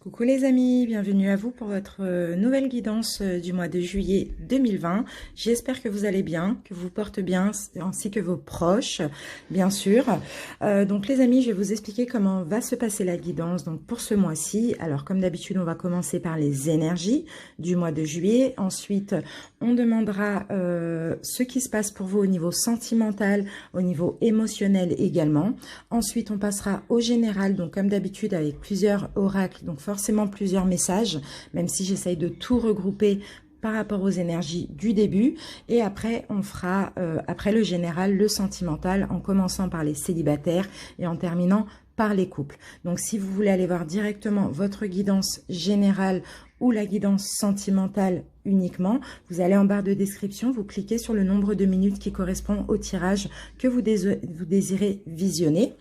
Coucou les amis, bienvenue à vous pour votre nouvelle guidance du mois de juillet 2020. J'espère que vous allez bien, que vous portez bien, ainsi que vos proches, bien sûr. Donc les amis, je vais vous expliquer comment va se passer la guidance donc pour ce mois-ci. Alors comme d'habitude, on va commencer par les énergies du mois de juillet. Ensuite, on demandera ce qui se passe pour vous au niveau sentimental, au niveau émotionnel également. Ensuite, on passera au général, donc comme d'habitude avec plusieurs oracles, donc forcément plusieurs messages, même si j'essaye de tout regrouper par rapport aux énergies du début. Et après, on fera, après le général, le sentimental, en commençant par les célibataires et en terminant par les couples. Donc, si vous voulez aller voir directement votre guidance générale ou la guidance sentimentale uniquement, vous allez en barre de description, vous cliquez sur le nombre de minutes qui correspond au tirage que vous désirez visionner.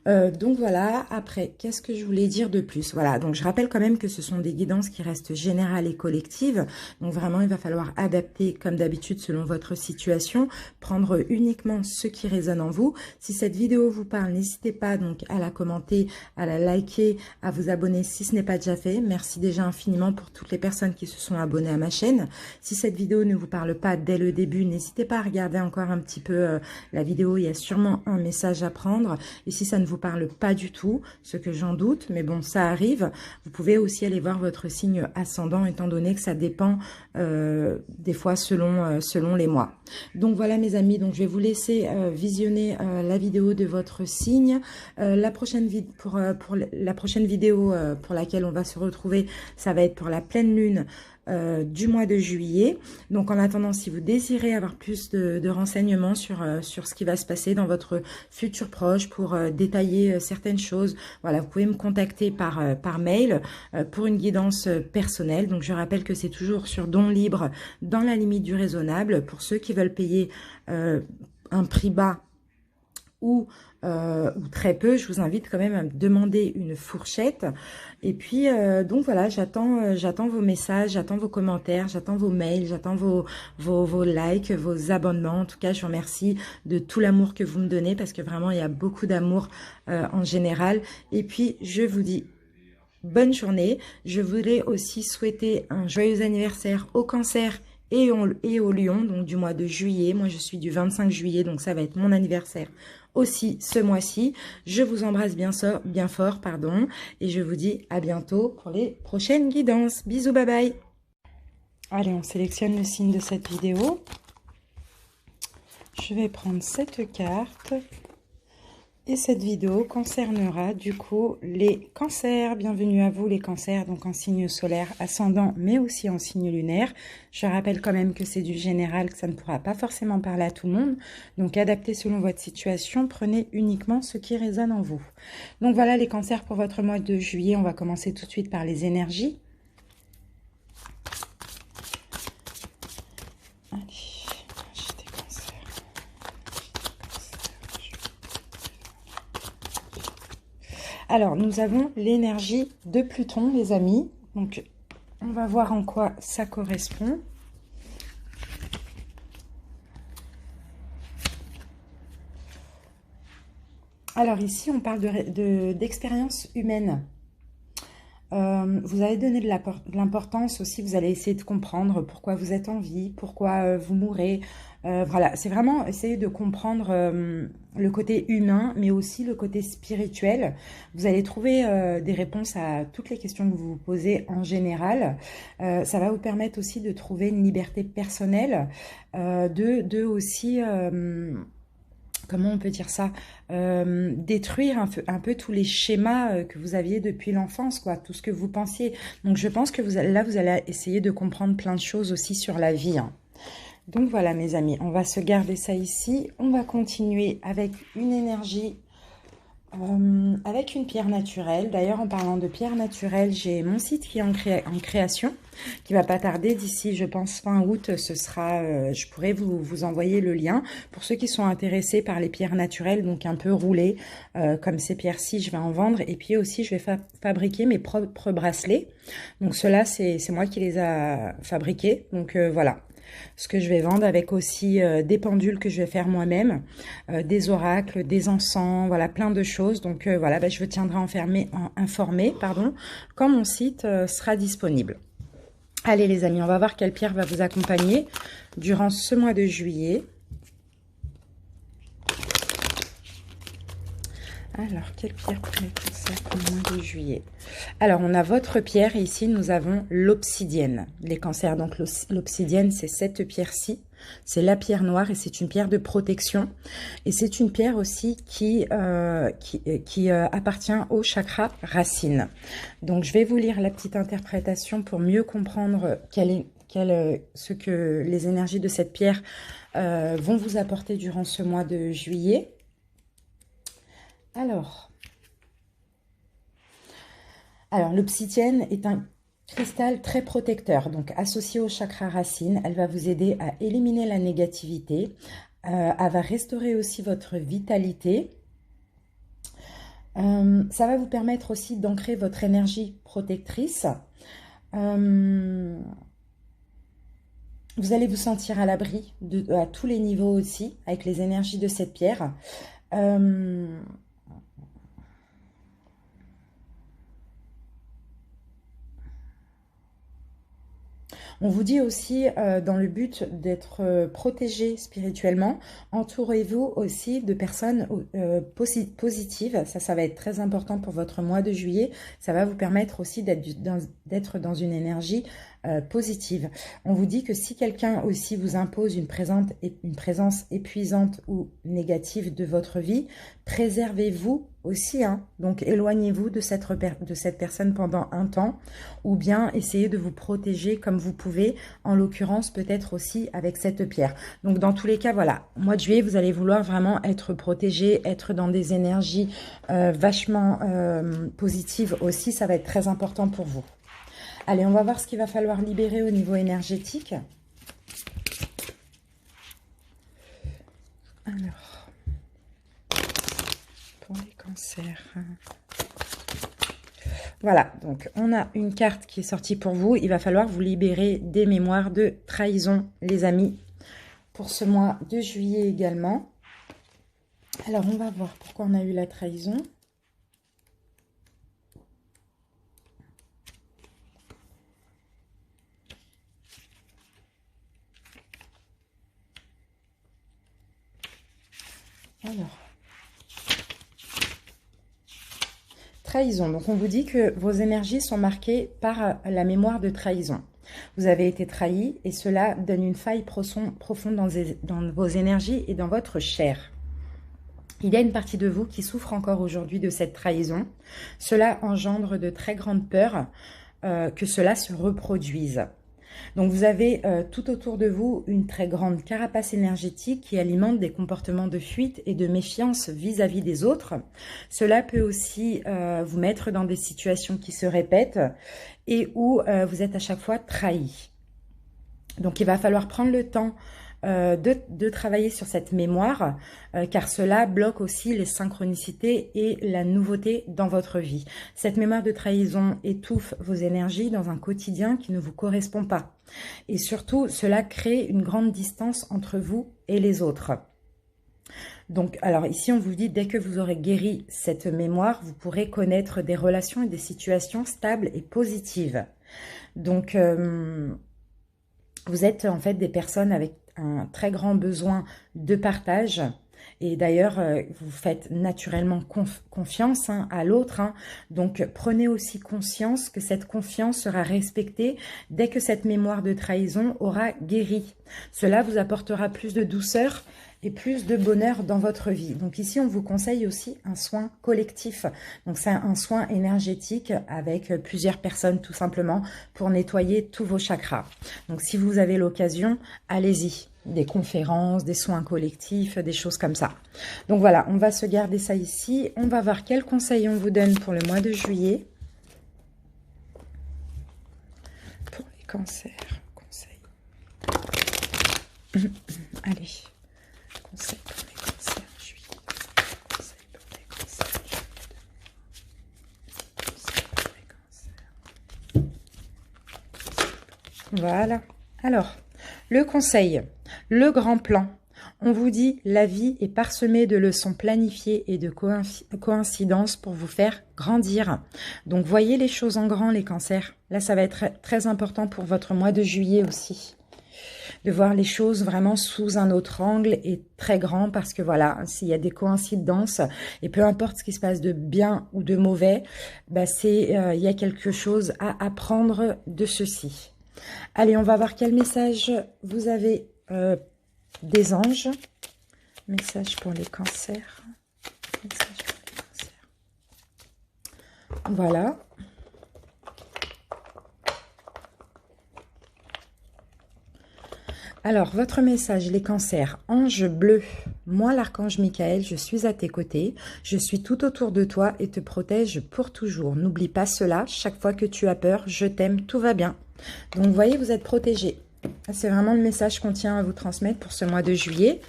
Donc voilà, après, qu'est-ce que je voulais dire de plus? Voilà, donc je rappelle quand même que ce sont des guidances qui restent générales et collectives. Donc vraiment, il va falloir adapter comme d'habitude selon votre situation, prendre uniquement ce qui résonne en vous. Si cette vidéo vous parle, n'hésitez pas donc à la commenter, à la liker, à vous abonner si ce n'est pas déjà fait. Merci déjà infiniment pour toutes les personnes qui se sont abonnées à ma chaîne. Si cette vidéo ne vous parle pas dès le début, n'hésitez pas à regarder encore un petit peu la vidéo. Il y a sûrement un message à prendre. Et si ça ne vous parle pas du tout, ce que j'en doute, mais bon, ça arrive. Vous pouvez aussi aller voir votre signe ascendant, étant donné que ça dépend des fois selon les mois. Donc voilà mes amis, donc je vais vous laisser visionner la vidéo de votre signe. La prochaine vidéo pour laquelle on va se retrouver, ça va être pour la pleine lune du mois de juillet. Donc en attendant, si vous désirez avoir plus de renseignements sur ce qui va se passer dans votre futur proche pour détailler certaines choses, voilà, vous pouvez me contacter par mail pour une guidance personnelle. Donc je rappelle que c'est toujours sur don libre dans la limite du raisonnable pour ceux qui veulent payer un prix bas ou très peu. Je vous invite quand même à me demander une fourchette. Et puis, donc voilà, j'attends vos messages, j'attends vos commentaires, j'attends vos mails, j'attends vos likes, vos abonnements. En tout cas, je vous remercie de tout l'amour que vous me donnez parce que vraiment, il y a beaucoup d'amour en général. Et puis, je vous dis bonne journée. Je voulais aussi souhaiter un joyeux anniversaire au Cancer et au Lion, donc du mois de juillet. Moi, je suis du 25 juillet, donc ça va être mon anniversaire aussi ce mois-ci. Je vous embrasse bien fort, pardon, et je vous dis à bientôt pour les prochaines guidances. Bisous, bye bye. Allez, on sélectionne le signe de cette vidéo. Je vais prendre cette carte. Et cette vidéo concernera du coup les cancers. Bienvenue à vous les cancers, donc en signe solaire ascendant, mais aussi en signe lunaire. Je rappelle quand même que c'est du général, que ça ne pourra pas forcément parler à tout le monde. Donc adaptez selon votre situation, prenez uniquement ce qui résonne en vous. Donc voilà les cancers pour votre mois de juillet. On va commencer tout de suite par les énergies. Allez. Alors, nous avons l'énergie de Pluton, les amis. Donc, on va voir en quoi ça correspond. Alors, ici, on parle d'expérience humaine. Vous allez donner de l'importance aussi, vous allez essayer de comprendre pourquoi vous êtes en vie, pourquoi vous mourrez. Voilà, c'est vraiment essayer de comprendre le côté humain, mais aussi le côté spirituel. Vous allez trouver des réponses à toutes les questions que vous vous posez en général. Ça va vous permettre aussi de trouver une liberté personnelle, de aussi... comment on peut dire ça, détruire un peu tous les schémas que vous aviez depuis l'enfance, quoi, tout ce que vous pensiez. Donc je pense que vous allez essayer de comprendre plein de choses aussi sur la vie, hein. Donc voilà mes amis, on va se garder ça ici. On va continuer avec une énergie, avec une pierre naturelle. D'ailleurs, en parlant de pierre naturelle, j'ai mon site qui est en création, qui va pas tarder d'ici, je pense, fin août. Ce sera, je pourrais vous envoyer le lien pour ceux qui sont intéressés par les pierres naturelles, donc un peu roulées, comme ces pierres-ci, je vais en vendre. Et puis aussi, je vais fabriquer mes propres bracelets. Donc ceux-là, c'est moi qui les a fabriqués. Donc voilà. ce que je vais vendre, avec aussi des pendules que je vais faire moi-même, des oracles, des encens, voilà, plein de choses. Donc voilà, bah, je vous tiendrai informé, pardon, quand mon site sera disponible. Allez les amis, on va voir quelle pierre va vous accompagner durant ce mois de juillet. Alors, quelle pierre pour les cancers pour le mois de juillet? Alors, on a votre pierre et ici, nous avons l'obsidienne. Les cancers, donc l'obsidienne, c'est cette pierre-ci. C'est la pierre noire et c'est une pierre de protection. Et c'est une pierre aussi qui appartient au chakra racine. Donc, je vais vous lire la petite interprétation pour mieux comprendre ce que les énergies de cette pierre vont vous apporter durant ce mois de juillet. Alors l'obsidienne est un cristal très protecteur, donc associé au chakra racine. Elle va vous aider à éliminer la négativité. Elle va restaurer aussi votre vitalité. Ça va vous permettre aussi d'ancrer votre énergie protectrice. Vous allez vous sentir à l'abri à tous les niveaux aussi, avec les énergies de cette pierre. On vous dit aussi, dans le but d'être protégé spirituellement, entourez-vous aussi de personnes positives. Ça va être très important pour votre mois de juillet. Ça va vous permettre aussi d'être dans une énergie positive. On vous dit que si quelqu'un aussi vous impose une présence épuisante ou négative de votre vie, préservez-vous aussi, hein. Donc éloignez-vous de cette personne pendant un temps, ou bien essayez de vous protéger comme vous pouvez, en l'occurrence peut-être aussi avec cette pierre. Donc dans tous les cas, voilà, au mois de juillet, vous allez vouloir vraiment être protégé, être dans des énergies vachement positives aussi. Ça va être très important pour vous. Allez, on va voir ce qu'il va falloir libérer au niveau énergétique. Alors, pour les cancers. Voilà, donc on a une carte qui est sortie pour vous. Il va falloir vous libérer des mémoires de trahison, les amis, pour ce mois de juillet également. Alors, on va voir pourquoi on a eu la trahison. Alors, trahison. Donc, on vous dit que vos énergies sont marquées par la mémoire de trahison. Vous avez été trahi et cela donne une faille profonde dans vos énergies et dans votre chair. Il y a une partie de vous qui souffre encore aujourd'hui de cette trahison. Cela engendre de très grandes peurs que cela se reproduise. Donc vous avez tout autour de vous une très grande carapace énergétique qui alimente des comportements de fuite et de méfiance vis-à-vis des autres. Cela peut aussi vous mettre dans des situations qui se répètent et où vous êtes à chaque fois trahi. Donc il va falloir prendre le temps de travailler sur cette mémoire, car cela bloque aussi les synchronicités et la nouveauté dans votre vie. Cette mémoire de trahison étouffe vos énergies dans un quotidien qui ne vous correspond pas. Et surtout, cela crée une grande distance entre vous et les autres. Donc, alors ici, on vous dit, dès que vous aurez guéri cette mémoire, vous pourrez connaître des relations et des situations stables et positives. Donc, vous êtes en fait des personnes avec un très grand besoin de partage. Et d'ailleurs, vous faites naturellement confiance à l'autre. Donc, prenez aussi conscience que cette confiance sera respectée dès que cette mémoire de trahison aura guéri. Cela vous apportera plus de douceur et plus de bonheur dans votre vie. Donc ici, on vous conseille aussi un soin collectif. Donc c'est un soin énergétique avec plusieurs personnes tout simplement pour nettoyer tous vos chakras. Donc si vous avez l'occasion, allez-y. Des conférences, des soins collectifs, des choses comme ça. Donc voilà, on va se garder ça ici. On va voir quels conseils on vous donne pour le mois de juillet. Pour les cancers, conseils. Allez. Conseil pour les cancers, juillet. Conseil pour les cancers, juillet. Conseil pour les cancers. Voilà. Alors, Le conseil, le grand plan. On vous dit, la vie est parsemée de leçons planifiées et de coïncidences pour vous faire grandir. Donc, voyez les choses en grand, les cancers. Là, ça va être très important pour votre mois de juillet aussi. De voir les choses vraiment sous un autre angle et très grand parce que voilà, s'il y a des coïncidences et peu importe ce qui se passe de bien ou de mauvais, bah il y a quelque chose à apprendre de ceci. Allez, on va voir quel message vous avez des anges. Message pour les cancers. Message pour les cancers. Voilà. Alors, votre message, les cancers, ange bleu, moi l'archange Michael, je suis à tes côtés, je suis tout autour de toi et te protège pour toujours. N'oublie pas cela, chaque fois que tu as peur, je t'aime, tout va bien. Donc, vous voyez, vous êtes protégés. C'est vraiment le message qu'on tient à vous transmettre pour ce mois de juillet.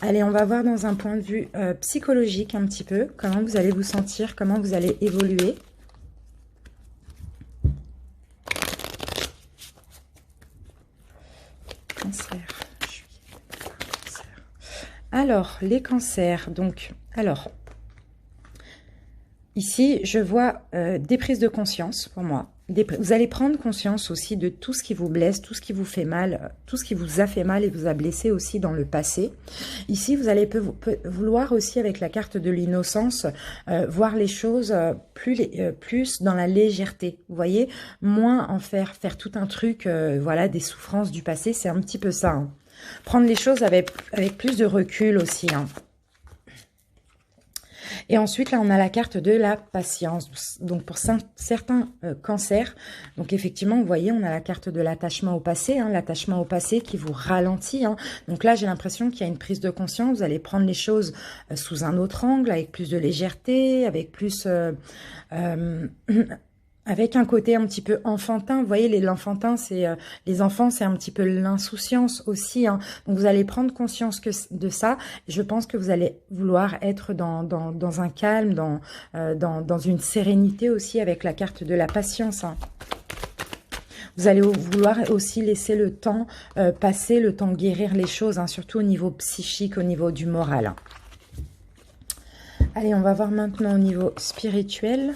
Allez, on va voir dans un point de vue psychologique un petit peu, comment vous allez vous sentir, comment vous allez évoluer. Cancer. Alors, les cancers, donc, ici, je vois des prises de conscience pour moi. Vous allez prendre conscience aussi de tout ce qui vous blesse, tout ce qui vous fait mal, tout ce qui vous a fait mal et vous a blessé aussi dans le passé. Ici, vous allez vouloir aussi, avec la carte de l'innocence, voir les choses plus dans la légèreté. Vous voyez, moins en faire tout un truc, voilà, des souffrances du passé, c'est un petit peu ça. Hein. Prendre les choses avec plus de recul aussi. Hein. Et ensuite, là, on a la carte de la patience. Donc, pour certains cancers, donc effectivement, vous voyez, on a la carte de l'attachement au passé, hein, l'attachement au passé qui vous ralentit. Hein. Donc là, j'ai l'impression qu'il y a une prise de conscience. Vous allez prendre les choses sous un autre angle, avec plus de légèreté, avec plus... avec un côté un petit peu enfantin. Vous voyez, l'enfantin, c'est les enfants, c'est un petit peu l'insouciance aussi. Hein. Donc, vous allez prendre conscience de ça. Je pense que vous allez vouloir être dans un calme, dans une sérénité aussi avec la carte de la patience. Hein. Vous allez vouloir aussi laisser le temps passer, le temps guérir les choses, hein, surtout au niveau psychique, au niveau du moral. Hein. Allez, on va voir maintenant au niveau spirituel.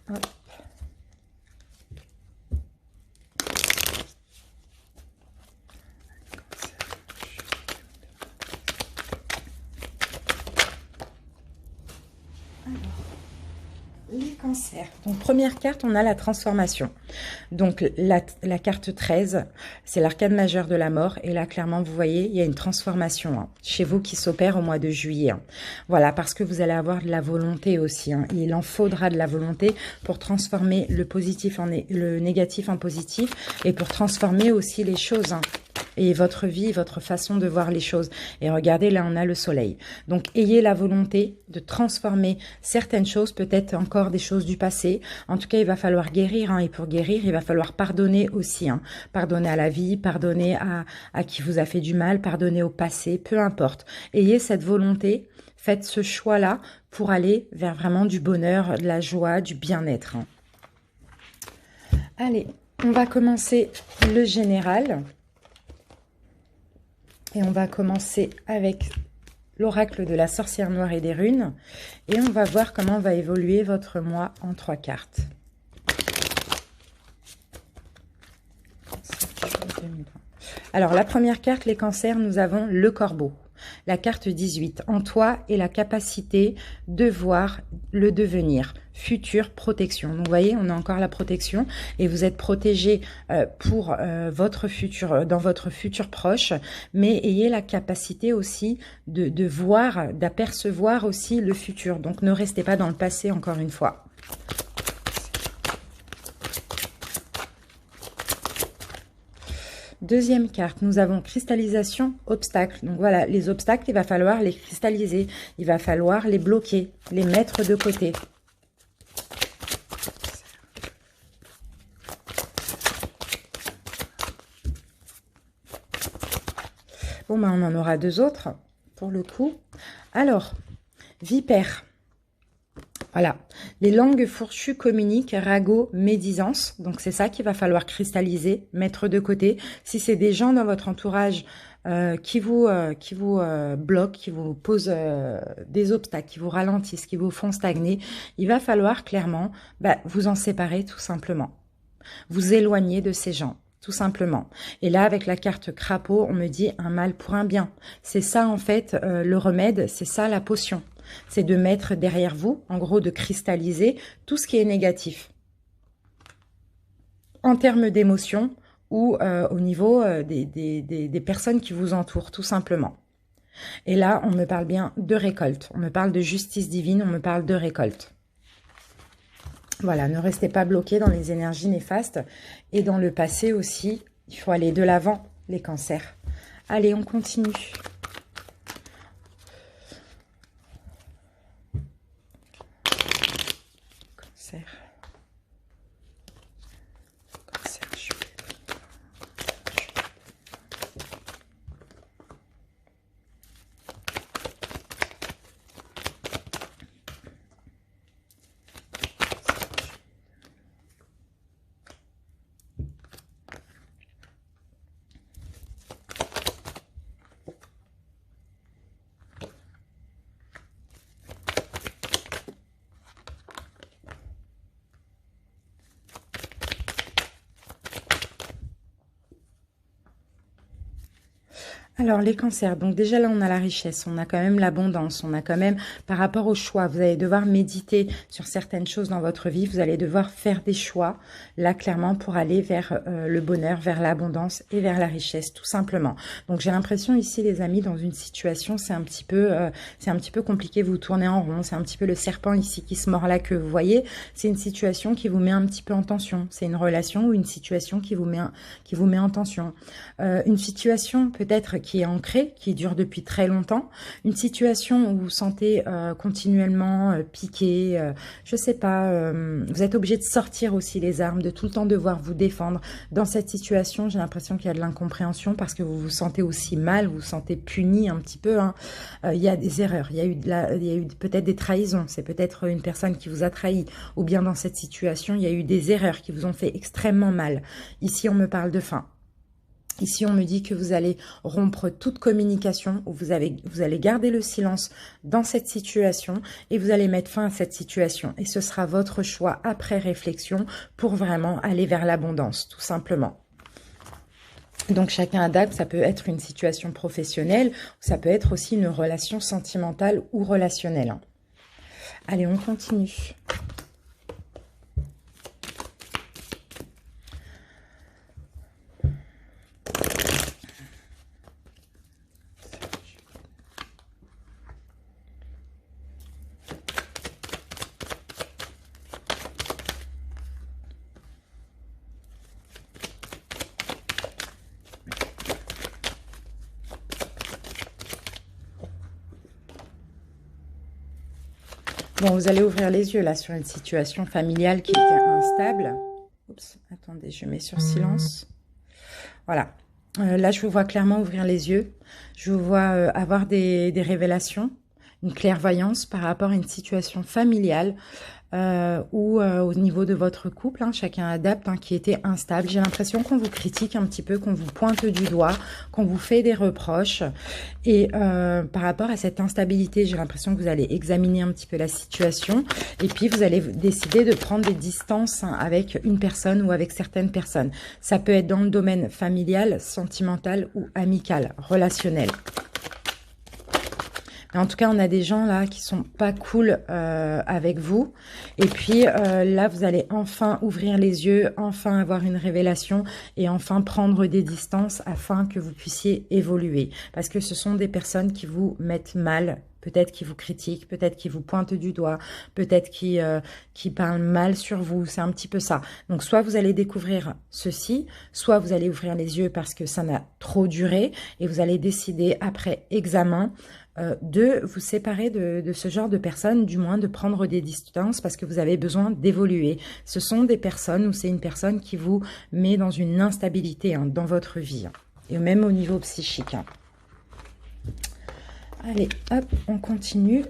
Hop. Les cancers. Donc, première carte, on a la transformation. Donc, la carte 13, c'est l'arcane majeur de la mort. Et là, clairement, vous voyez, il y a une transformation hein, chez vous qui s'opère au mois de juillet. Hein. Voilà, parce que vous allez avoir de la volonté aussi. Hein. Il en faudra de la volonté pour transformer le positif le négatif en positif et pour transformer aussi les choses. Hein. Et votre vie, votre façon de voir les choses. Et regardez, là, on a le soleil. Donc, ayez la volonté de transformer certaines choses, peut-être encore des choses du passé. En tout cas, il va falloir guérir. Hein, et pour guérir, il va falloir pardonner aussi. Hein. Pardonner à la vie, pardonner à qui vous a fait du mal, pardonner au passé, peu importe. Ayez cette volonté, faites ce choix-là pour aller vers vraiment du bonheur, de la joie, du bien-être. Hein. Allez, on va commencer le général. Et on va commencer avec l'oracle de la sorcière noire et des runes. Et on va voir comment va évoluer votre mois en 3 cartes. Alors, la première carte, les cancers, nous avons le corbeau. La carte 18, en toi et la capacité de voir le devenir, future protection. Donc, vous voyez, on a encore la protection et vous êtes protégé pour votre futur, dans votre futur proche, mais ayez la capacité aussi de voir, d'apercevoir aussi le futur. Donc, ne restez pas dans le passé encore une fois. Deuxième carte, nous avons cristallisation, obstacle. Donc voilà, les obstacles, il va falloir les cristalliser. Il va falloir les bloquer, les mettre de côté. Bon, ben, on en aura 2 autres pour le coup. Alors, Vipère. Voilà, les langues fourchues communiquent, ragots, médisance. Donc, c'est ça qu'il va falloir cristalliser, mettre de côté. Si c'est des gens dans votre entourage qui vous bloquent, qui vous posent des obstacles, qui vous ralentissent, qui vous font stagner, il va falloir clairement vous en séparer tout simplement. Vous éloigner de ces gens. Tout simplement. Et là, avec la carte crapaud, on me dit un mal pour un bien. C'est ça, en fait, le remède, c'est ça la potion. C'est de mettre derrière vous, en gros, de cristalliser tout ce qui est négatif. En termes d'émotions ou au niveau des personnes qui vous entourent, tout simplement. Et là, on me parle bien de récolte. On me parle de justice divine, on me parle de récolte. Voilà, ne restez pas bloqués dans les énergies néfastes. Et dans le passé aussi, il faut aller de l'avant, les cancers. Allez, on continue. Cancer. Cancer, Alors, les cancers, donc déjà là, on a la richesse, on a quand même l'abondance, on a quand même, par rapport au choix, vous allez devoir méditer sur certaines choses dans votre vie, vous allez devoir faire des choix, là, clairement, pour aller vers le bonheur, vers l'abondance et vers la richesse, tout simplement. Donc, j'ai l'impression ici, les amis, dans une situation, c'est un petit peu compliqué, vous tournez en rond, c'est un petit peu le serpent ici qui se mord la queue, vous voyez, c'est une situation qui vous met un petit peu en tension, c'est une relation ou une situation qui vous met en tension. Une situation peut-être qui est ancrée, qui dure depuis très longtemps, une situation où vous vous sentez continuellement piqué, je sais pas, vous êtes obligé de sortir aussi les armes, de tout le temps devoir vous défendre. Dans cette situation, j'ai l'impression qu'il y a de l'incompréhension parce que vous vous sentez aussi mal, vous vous sentez puni un petit peu. Hein. Il y a des erreurs, il y a eu peut-être des trahisons, c'est peut-être une personne qui vous a trahi, ou bien dans cette situation, il y a eu des erreurs qui vous ont fait extrêmement mal. Ici, on me parle de faim. Ici, on me dit que vous allez rompre toute communication, ou vous allez garder le silence dans cette situation et vous allez mettre fin à cette situation. Et ce sera votre choix après réflexion pour vraiment aller vers l'abondance, tout simplement. Donc, chacun adapte, ça peut être une situation professionnelle, ça peut être aussi une relation sentimentale ou relationnelle. Allez, on continue. Bon, vous allez ouvrir les yeux là sur une situation familiale qui était instable. Oups, attendez, je mets sur silence. Voilà. Là, je vous vois clairement ouvrir les yeux. Je vous vois avoir des révélations, une clairvoyance par rapport à une situation familiale ou au niveau de votre couple, hein, chacun adapte, hein, qui était instable. J'ai l'impression qu'on vous critique un petit peu, qu'on vous pointe du doigt, qu'on vous fait des reproches. Et par rapport à cette instabilité, j'ai l'impression que vous allez examiner un petit peu la situation. Et puis, vous allez décider de prendre des distances, hein, avec une personne ou avec certaines personnes. Ça peut être dans le domaine familial, sentimental ou amical, relationnel. Mais en tout cas, on a des gens là qui sont pas cool avec vous. Et puis là, vous allez enfin ouvrir les yeux, enfin avoir une révélation et enfin prendre des distances afin que vous puissiez évoluer. Parce que ce sont des personnes qui vous mettent mal. Peut-être qui vous critiquent, peut-être qui vous pointent du doigt, peut-être qui parlent mal sur vous. C'est un petit peu ça. Donc, soit vous allez découvrir ceci, soit vous allez ouvrir les yeux parce que ça n'a trop duré et vous allez décider après examen de vous séparer de ce genre de personnes, du moins de prendre des distances parce que vous avez besoin d'évoluer. Ce sont des personnes ou c'est une personne qui vous met dans une instabilité, hein, dans votre vie, hein, et même au niveau psychique. Hein. Allez, hop, on continue.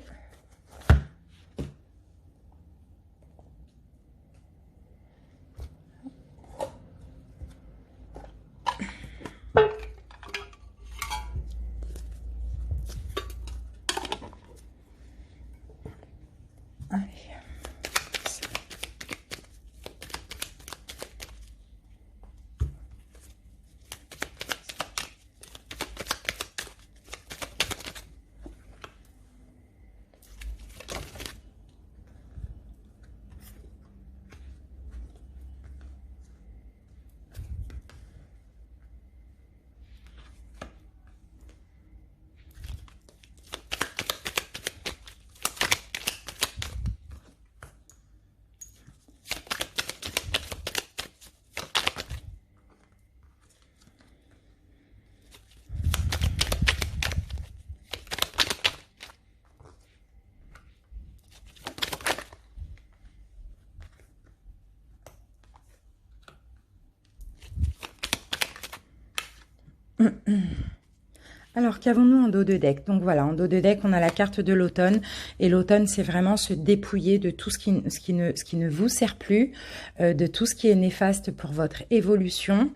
Alors, qu'avons-nous en dos de deck? Donc voilà, en dos de deck, on a la carte de l'automne. Et l'automne, c'est vraiment se dépouiller de tout ce qui ne vous sert plus, de tout ce qui est néfaste pour votre évolution.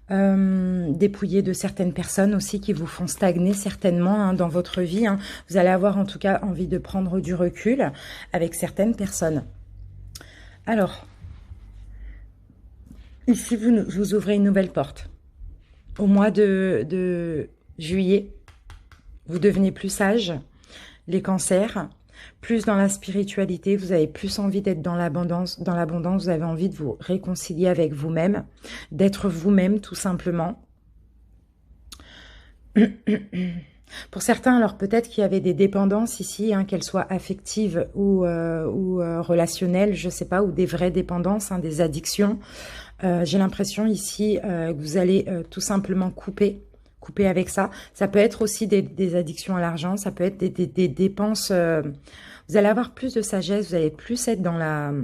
Dépouiller de certaines personnes aussi qui vous font stagner certainement hein, dans votre vie. Hein. Vous allez avoir en tout cas envie de prendre du recul avec certaines personnes. Alors, ici, vous ouvrez une nouvelle porte. Au mois de juillet, vous devenez plus sage, les cancers, plus dans la spiritualité, vous avez plus envie d'être dans l'abondance, vous avez envie de vous réconcilier avec vous-même, d'être vous-même tout simplement. Pour certains, alors peut-être qu'il y avait des dépendances ici, hein, qu'elles soient affectives ou relationnelles, je ne sais pas, ou des vraies dépendances, hein, des addictions. J'ai l'impression ici que vous allez tout simplement couper avec ça. Ça peut être aussi des addictions à l'argent, ça peut être des dépenses. Vous allez avoir plus de sagesse, vous allez plus être dans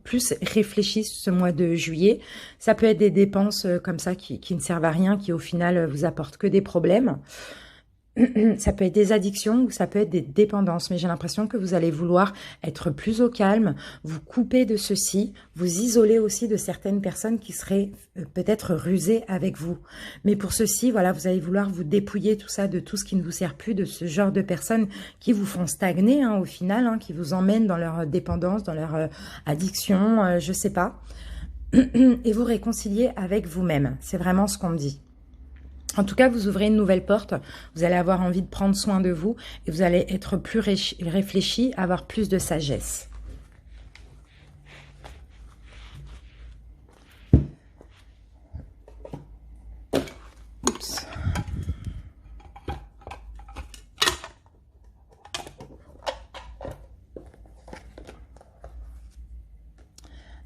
plus réfléchi ce mois de juillet. Ça peut être des dépenses comme ça qui ne servent à rien, qui au final vous apportent que des problèmes. Ça peut être des addictions ou ça peut être des dépendances, mais j'ai l'impression que vous allez vouloir être plus au calme, vous couper de ceci, vous isoler aussi de certaines personnes qui seraient peut-être rusées avec vous. Mais pour ceci, voilà, vous allez vouloir vous dépouiller tout ça de tout ce qui ne vous sert plus, de ce genre de personnes qui vous font stagner hein, au final, hein, qui vous emmènent dans leur dépendance, dans leur addiction, je sais pas, et vous réconcilier avec vous-même. C'est vraiment ce qu'on me dit. En tout cas, vous ouvrez une nouvelle porte, vous allez avoir envie de prendre soin de vous et vous allez être plus réfléchi, avoir plus de sagesse. Oups.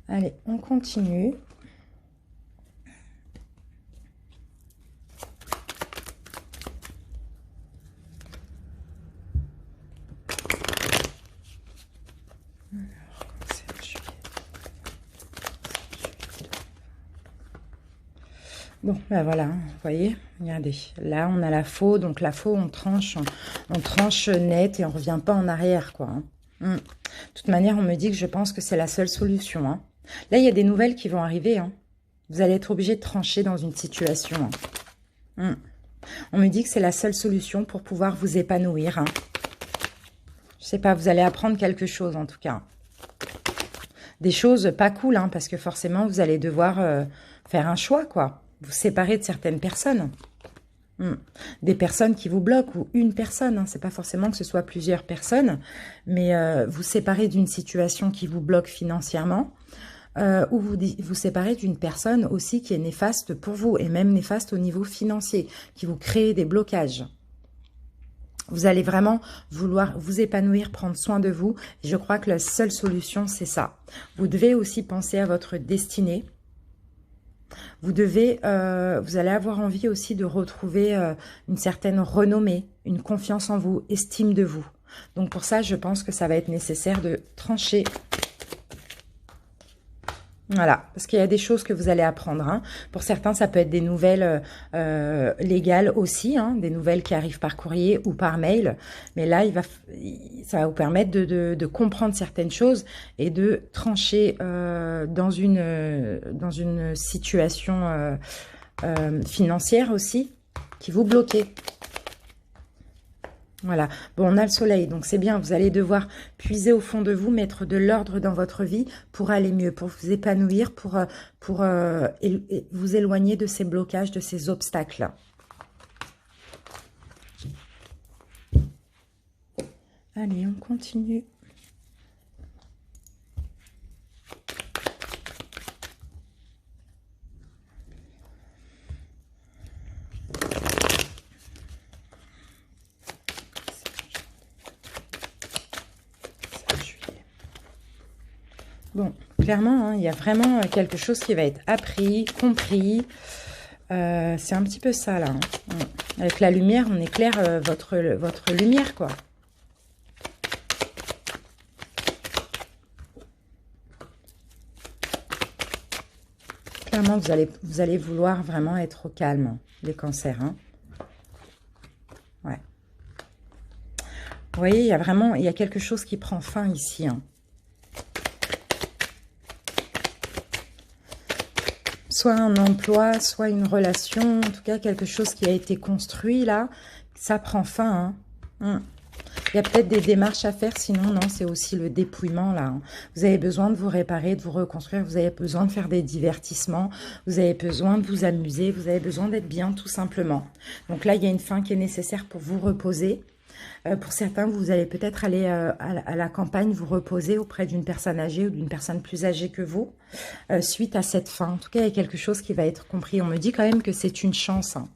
Allez, on continue. Bon, ben voilà, vous voyez, regardez, là on a la faux, donc la faux on tranche net et on revient pas en arrière, quoi. Hein. De toute manière, on me dit que je pense que c'est la seule solution. Hein. Là, il y a des nouvelles qui vont arriver. Hein. Vous allez être obligé de trancher dans une situation. Hein. On me dit que c'est la seule solution pour pouvoir vous épanouir. Hein. Je sais pas, vous allez apprendre quelque chose en tout cas. Des choses pas cool, hein, parce que forcément, vous allez devoir faire un choix, quoi. Vous séparer de certaines personnes. Des personnes qui vous bloquent ou une personne. Hein. C'est pas forcément que ce soit plusieurs personnes, mais vous séparer d'une situation qui vous bloque financièrement ou vous séparer d'une personne aussi qui est néfaste pour vous et même néfaste au niveau financier, qui vous crée des blocages. Vous allez vraiment vouloir vous épanouir, prendre soin de vous. Et je crois que la seule solution, c'est ça. Vous devez aussi penser à votre destinée. Vous allez avoir envie aussi de retrouver une certaine renommée, une confiance en vous, estime de vous. Donc pour ça, je pense que ça va être nécessaire de trancher. Voilà, parce qu'il y a des choses que vous allez apprendre. Hein. Pour certains, ça peut être des nouvelles légales aussi, hein, des nouvelles qui arrivent par courrier ou par mail. Mais là, ça va vous permettre de comprendre certaines choses et de trancher dans une situation financière aussi qui vous bloquez. Voilà, bon, on a le soleil, donc c'est bien, vous allez devoir puiser au fond de vous, mettre de l'ordre dans votre vie pour aller mieux, pour vous épanouir, pour vous éloigner de ces blocages, de ces obstacles. Allez, on continue. Bon, clairement, hein, il y a vraiment quelque chose qui va être appris, compris. C'est un petit peu ça, là. Hein. Avec la lumière, on éclaire votre lumière, quoi. clairement, vous allez vouloir vraiment être au calme, les cancers. Hein. Ouais. Vous voyez, il y a quelque chose qui prend fin ici. Hein. Soit un emploi, soit une relation, en tout cas quelque chose qui a été construit là, ça prend fin. Hein. Il y a peut-être des démarches à faire, sinon non, c'est aussi le dépouillement là. Hein. Vous avez besoin de vous réparer, de vous reconstruire, vous avez besoin de faire des divertissements, vous avez besoin de vous amuser, vous avez besoin d'être bien tout simplement. Donc là, il y a une fin qui est nécessaire pour vous reposer. Pour certains, vous allez peut-être aller à la campagne vous reposer auprès d'une personne âgée ou d'une personne plus âgée que vous, suite à cette fin. En tout cas, il y a quelque chose qui va être compris. On me dit quand même que c'est une chance. Hein.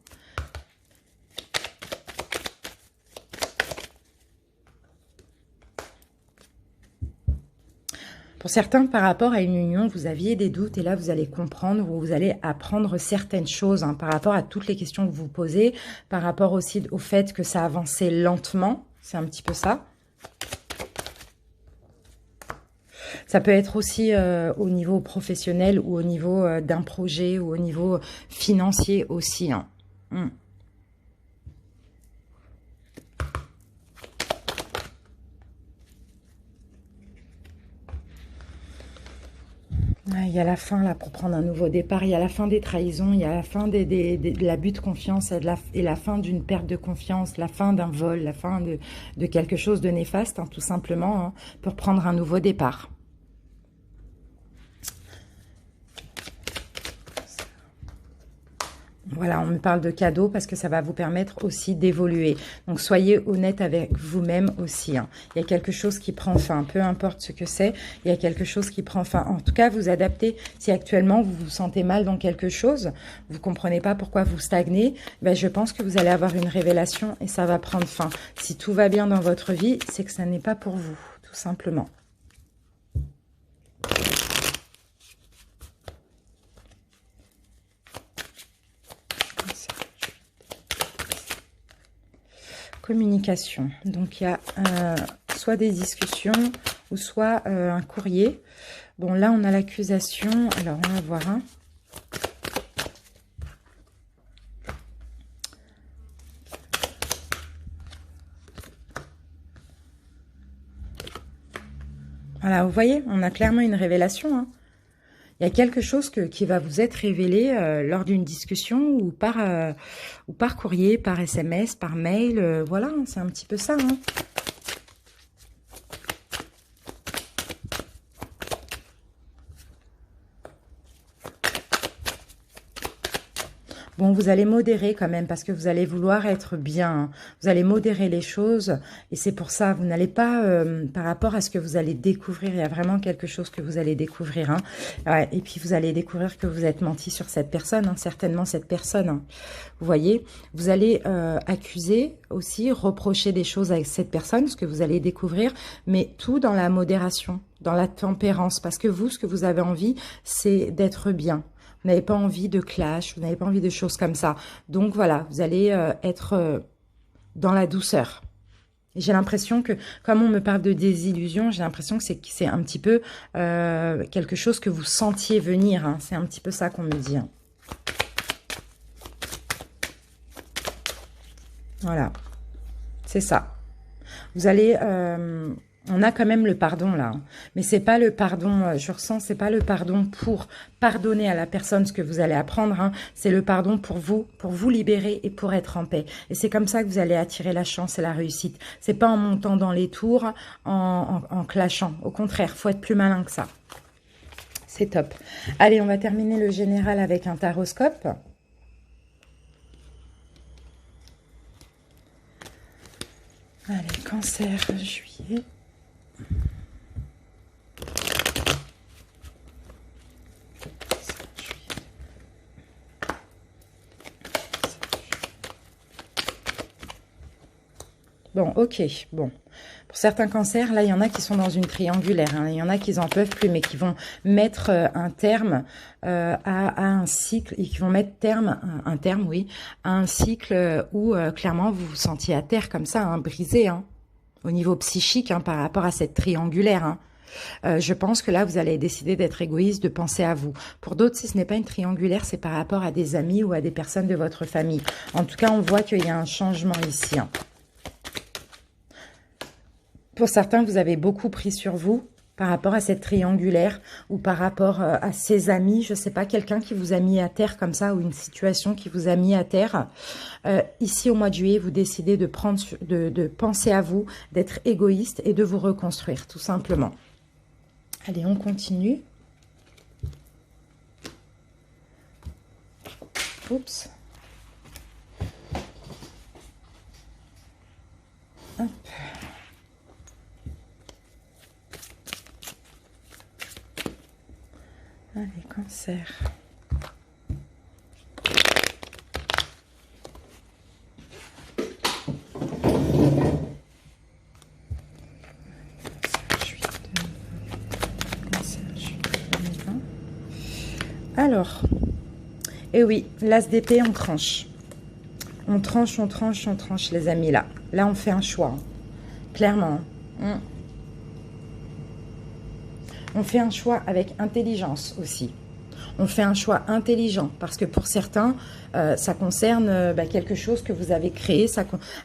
Pour certains, par rapport à une union, vous aviez des doutes et là, vous allez comprendre ou vous allez apprendre certaines choses hein, par rapport à toutes les questions que vous posez, par rapport aussi au fait que ça avançait lentement. C'est un petit peu ça. Ça peut être aussi au niveau professionnel ou au niveau d'un projet ou au niveau financier aussi. Hein. Il y a la fin là pour prendre un nouveau départ, il y a la fin des trahisons, il y a la fin de l'abus de confiance et la fin d'une perte de confiance, la fin d'un vol, la fin de quelque chose de néfaste, hein, tout simplement, hein, pour prendre un nouveau départ. Voilà, on me parle de cadeaux parce que ça va vous permettre aussi d'évoluer. Donc, soyez honnête avec vous-même aussi. Hein. Il y a quelque chose qui prend fin, peu importe ce que c'est, il y a quelque chose qui prend fin. En tout cas, vous adaptez. Si actuellement, vous vous sentez mal dans quelque chose, vous ne comprenez pas pourquoi vous stagnez, ben, je pense que vous allez avoir une révélation et ça va prendre fin. Si tout va bien dans votre vie, c'est que ça n'est pas pour vous, tout simplement. Communication. Donc, il y a soit des discussions ou soit un courrier. Bon, là, on a l'accusation. Alors, on va voir un. Voilà, vous voyez, on a clairement une révélation. Hein. Il y a quelque chose qui va vous être révélé lors d'une discussion ou par courrier, par SMS, par mail. Voilà, c'est un petit peu ça. Hein. Bon, vous allez modérer quand même parce que vous allez vouloir être bien. Hein. Vous allez modérer les choses et c'est pour ça, vous n'allez pas, par rapport à ce que vous allez découvrir, il y a vraiment quelque chose que vous allez découvrir. Hein. Ouais, et puis, vous allez découvrir que vous êtes menti sur cette personne, hein, certainement cette personne. Hein. Vous voyez, vous allez accuser aussi, reprocher des choses avec cette personne, ce que vous allez découvrir, mais tout dans la modération, dans la tempérance. Parce que vous, ce que vous avez envie, c'est d'être bien. Vous n'avez pas envie de clash, vous n'avez pas envie de choses comme ça. Donc voilà, vous allez être dans la douceur. J'ai l'impression que, comme on me parle de désillusion, j'ai l'impression que c'est un petit peu quelque chose que vous sentiez venir. Hein. C'est un petit peu ça qu'on me dit. Hein. Voilà, c'est ça. Vous allez... on a quand même le pardon là, hein. Mais c'est pas le pardon, je ressens, c'est pas le pardon pour pardonner à la personne ce que vous allez apprendre, hein. C'est le pardon pour vous libérer et pour être en paix. Et c'est comme ça que vous allez attirer la chance et la réussite. C'est pas en montant dans les tours, en clashant. Au contraire, faut être plus malin que ça. C'est top. Allez, on va terminer le général avec un taroscope. Allez, cancer, juillet. Bon, ok, bon. Pour certains cancers, là, il y en a qui sont dans une triangulaire. Hein. Il y en a qui n'en peuvent plus, mais qui vont mettre un terme à un cycle, et qui vont mettre un terme, oui, à un cycle où, clairement, vous vous sentiez à terre comme ça, hein, brisé, hein, au niveau psychique, hein, par rapport à cette triangulaire. Hein. Je pense que là, vous allez décider d'être égoïste, de penser à vous. Pour d'autres, si ce n'est pas une triangulaire, c'est par rapport à des amis ou à des personnes de votre famille. En tout cas, on voit qu'il y a un changement ici. Hein. Pour certains, vous avez beaucoup pris sur vous par rapport à cette triangulaire ou par rapport à ses amis, je ne sais pas, quelqu'un qui vous a mis à terre comme ça ou une situation qui vous a mis à terre. Ici, au mois de juillet, vous décidez de penser à vous, d'être égoïste et de vous reconstruire, tout simplement. Allez, on continue. Oups. Hop. Allez, cancer. Alors, et oui, l'as d'épée, on tranche. On tranche, on tranche, on tranche, les amis, là. Là, on fait un choix, hein. Clairement. Hein. On fait un choix avec intelligence aussi. On fait un choix intelligent parce que pour certains, ça concerne quelque chose que vous avez créé.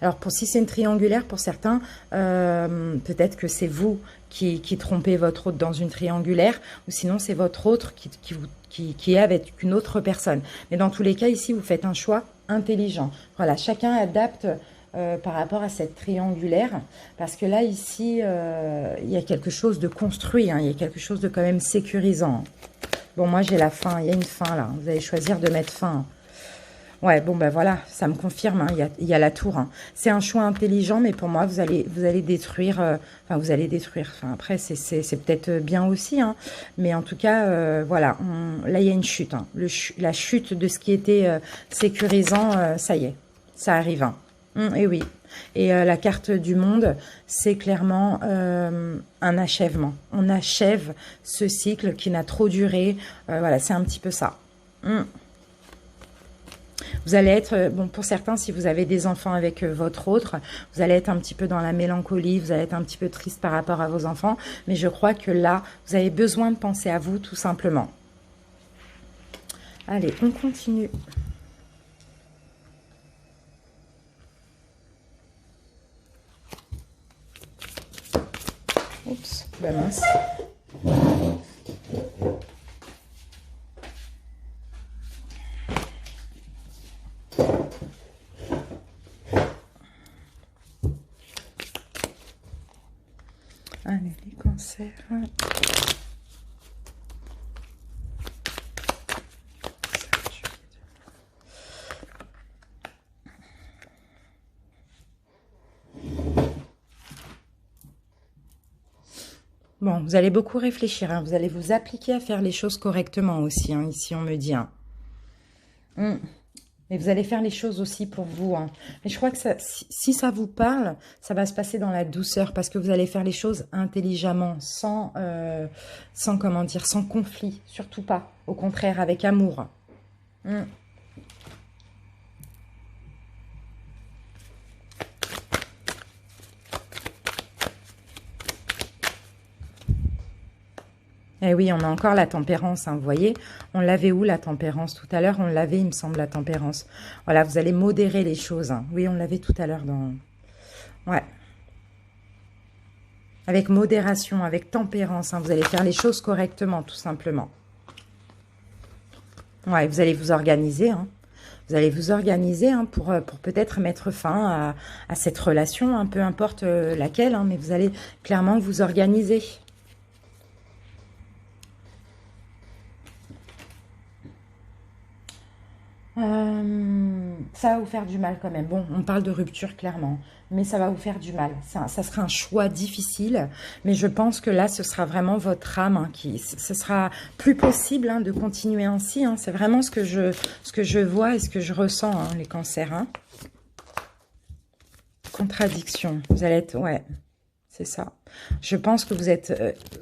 Alors, si c'est une triangulaire, pour certains, peut-être que c'est vous qui trompez votre autre dans une triangulaire ou sinon c'est votre autre qui est avec une autre personne. Mais dans tous les cas, ici, vous faites un choix intelligent. Voilà, chacun adapte par rapport à cette triangulaire, parce que là, ici, il y a quelque chose de construit, hein, il y a quelque chose de quand même sécurisant. Bon, moi, j'ai la fin, il y a une fin, là. Vous allez choisir de mettre fin. Ouais, bon, ben voilà, ça me confirme, hein, il y a la tour. Hein. C'est un choix intelligent, mais pour moi, vous allez détruire... Enfin, vous allez détruire. Enfin, après, c'est peut-être bien aussi, hein, mais en tout cas, voilà, là, il y a une chute. Hein. La chute de ce qui était sécurisant, ça y est, ça arrive. Hein. Et oui. Et la carte du monde, c'est clairement un achèvement. On achève ce cycle qui n'a trop duré. Voilà, c'est un petit peu ça. Vous allez être, bon, pour certains, si vous avez des enfants avec votre autre, vous allez être un petit peu dans la mélancolie, vous allez être un petit peu triste par rapport à vos enfants. Mais je crois que là, vous avez besoin de penser à vous, tout simplement. Allez, on continue. Oups, bah mince. Allez, les cancers. Bon, vous allez beaucoup réfléchir, hein. Vous allez vous appliquer à faire les choses correctement aussi, hein. Ici, on me dit. Hein. Et vous allez faire les choses aussi pour vous. Hein. Mais je crois que ça, si ça vous parle, ça va se passer dans la douceur parce que vous allez faire les choses intelligemment, sans comment dire, sans conflit, surtout pas. Au contraire, avec amour. Eh oui, on a encore la tempérance, hein, vous voyez. On l'avait où, la tempérance? Tout à l'heure, on l'avait, il me semble, la tempérance. Voilà, vous allez modérer les choses. Hein. Oui, on l'avait tout à l'heure dans... Ouais. Avec modération, avec tempérance, hein, vous allez faire les choses correctement, tout simplement. Ouais, vous allez vous organiser, hein. Vous allez vous organiser hein, pour peut-être mettre fin à cette relation, hein, peu importe laquelle, hein, mais vous allez clairement vous organiser. Ça va vous faire du mal quand même. Bon, on parle de rupture clairement, mais ça va vous faire du mal. Ça sera un choix difficile, mais je pense que là, ce sera vraiment votre âme hein, ce sera plus possible hein, de continuer ainsi. Hein. C'est vraiment ce que je vois et ce que je ressens, hein, les cancers. Hein. Contradiction. Vous allez être, ouais, c'est ça. Je pense que vous êtes,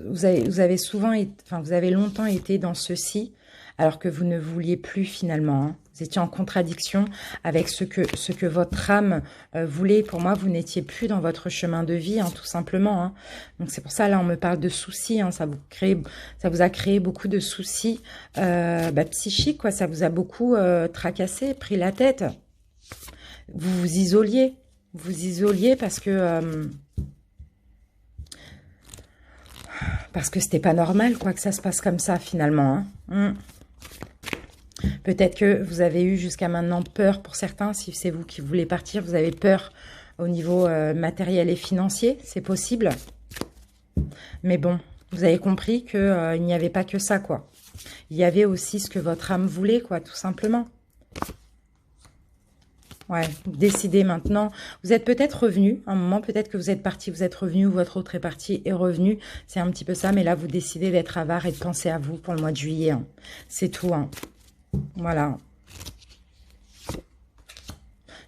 vous avez souvent, enfin, vous avez longtemps été dans ceci. alors que vous ne vouliez plus finalement. Hein. Vous étiez en contradiction avec ce que votre âme voulait. Pour moi, vous n'étiez plus dans votre chemin de vie, hein, tout simplement. Hein. Donc c'est pour ça, là, on me parle de soucis. Hein, ça vous a créé beaucoup de soucis psychiques, quoi. Ça vous a beaucoup tracassé, pris la tête. Vous vous isoliez. Vous isoliez parce que c'était pas normal, quoi, que ça se passe comme ça, finalement. Hein. Peut-être que vous avez eu jusqu'à maintenant peur pour certains, si c'est vous qui voulez partir, vous avez peur au niveau matériel et financier, c'est possible. Mais bon, vous avez compris qu'il n'y avait pas que ça, quoi. Il y avait aussi ce que votre âme voulait, quoi, tout simplement. Ouais, décidez maintenant. Vous êtes peut-être revenu, un moment, peut-être que vous êtes parti, vous êtes revenu, ou votre autre est parti et revenu. C'est un petit peu ça, mais là, vous décidez d'être avare et de penser à vous pour le mois de juillet. Hein. C'est tout, hein. Voilà.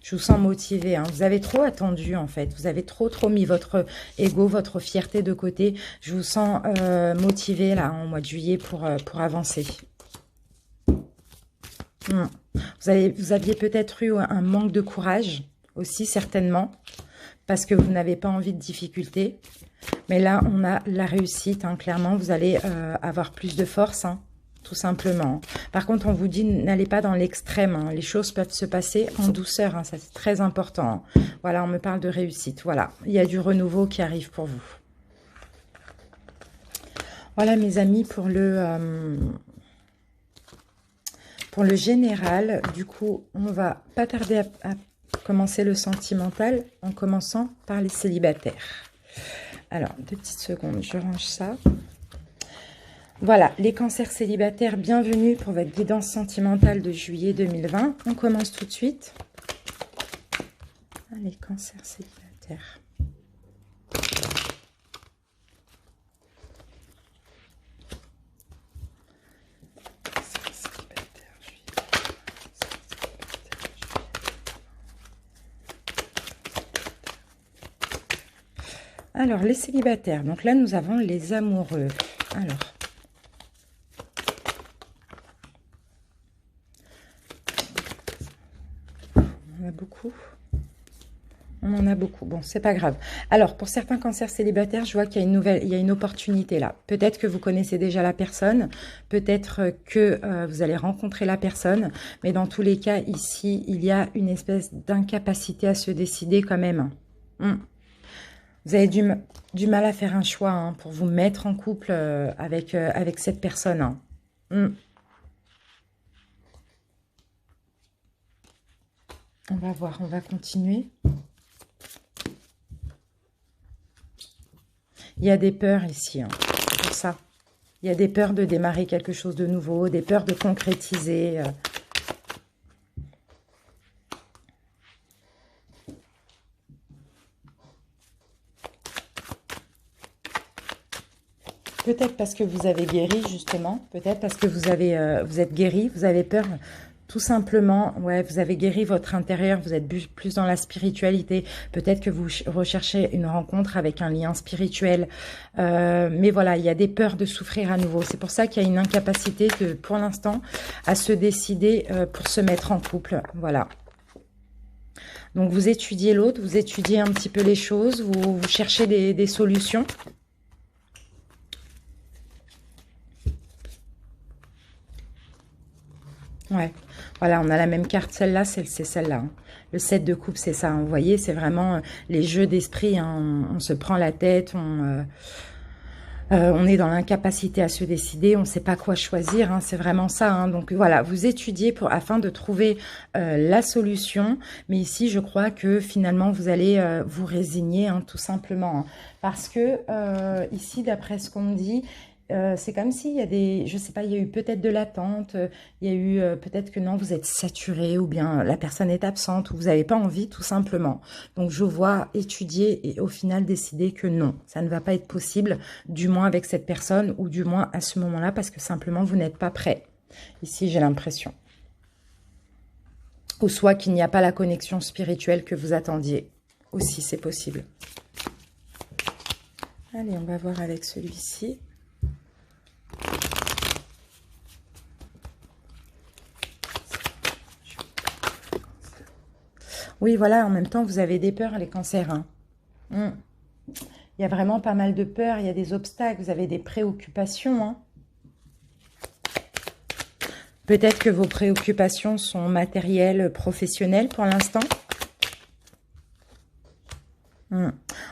Je vous sens motivé. Hein. Vous avez trop attendu, en fait. Vous avez trop mis votre ego, votre fierté de côté. Je vous sens motivé, là, en mois de juillet, pour avancer. Vous aviez peut-être eu un manque de courage, aussi, certainement, parce que vous n'avez pas envie de difficultés. Mais là, on a la réussite, hein. Clairement, vous allez avoir plus de force, hein. Tout simplement. Par contre, on vous dit, n'allez pas dans l'extrême. Hein. Les choses peuvent se passer en douceur. Hein. Ça, c'est très important. Hein. Voilà, on me parle de réussite. Voilà, il y a du renouveau qui arrive pour vous. Voilà, mes amis, pour le général. Du coup, on va pas tarder à commencer le sentimental en commençant par les célibataires. Alors, 2 petites secondes, je range ça. Voilà, les cancers célibataires, bienvenue pour votre guidance sentimentale de juillet 2020. On commence tout de suite. Les cancers célibataires. Alors, les célibataires. Donc là, nous avons les amoureux. Alors, beaucoup. On en a beaucoup. Bon, c'est pas grave. Alors, pour certains cancers célibataires, je vois qu'il y a il y a une opportunité là. Peut-être que vous connaissez déjà la personne. Peut-être que vous allez rencontrer la personne. Mais dans tous les cas, ici, il y a une espèce d'incapacité à se décider quand même. Vous avez du mal à faire un choix hein, pour vous mettre en couple avec cette personne. Hein. On va voir, on va continuer. Il y a des peurs ici, hein, c'est pour ça. Il y a des peurs de démarrer quelque chose de nouveau, des peurs de concrétiser. Peut-être parce que vous avez guéri, justement. Peut-être parce que vous êtes guéri, vous avez peur... Tout simplement, ouais, vous avez guéri votre intérieur, vous êtes plus dans la spiritualité. Peut-être que vous recherchez une rencontre avec un lien spirituel. Mais voilà, il y a des peurs de souffrir à nouveau. C'est pour ça qu'il y a une incapacité, pour l'instant, à se décider pour se mettre en couple. Voilà. Donc, vous étudiez l'autre, vous étudiez un petit peu les choses, vous cherchez des solutions. Ouais, voilà, on a la même carte, celle-là, c'est celle-là. Hein. Le 7 de coupe, c'est ça, hein. Vous voyez, c'est vraiment les jeux d'esprit, hein. On se prend la tête, on est dans l'incapacité à se décider, on ne sait pas quoi choisir, hein. C'est vraiment ça. Hein. Donc voilà, vous étudiez afin de trouver la solution, mais ici, je crois que finalement, vous allez vous résigner, hein, tout simplement. Hein. Parce que ici, d'après ce qu'on me dit... c'est comme s'il y a je sais pas, il y a eu peut-être de l'attente, il y a eu peut-être que non, vous êtes saturé ou bien la personne est absente ou vous n'avez pas envie tout simplement. Donc je vois étudier et au final décider que non, ça ne va pas être possible, du moins avec cette personne ou du moins à ce moment-là parce que simplement vous n'êtes pas prêt. Ici j'ai l'impression. Ou soit qu'il n'y a pas la connexion spirituelle que vous attendiez. Aussi c'est possible. Allez, on va voir avec celui-ci. Oui, voilà, en même temps, vous avez des peurs, les cancers. Hein. Mm. Il y a vraiment pas mal de peurs, il y a des obstacles, vous avez des préoccupations. Hein. Peut-être que vos préoccupations sont matérielles, professionnelles pour l'instant.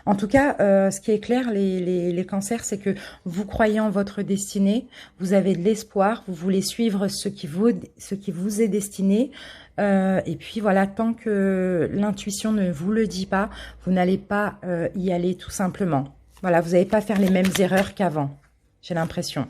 En tout cas, ce qui est clair, les cancers, c'est que vous croyez en votre destinée, vous avez de l'espoir, vous voulez suivre ce qui vous est destiné. Et puis voilà, tant que l'intuition ne vous le dit pas, vous n'allez pas y aller tout simplement. Voilà, vous n'allez pas faire les mêmes erreurs qu'avant, j'ai l'impression.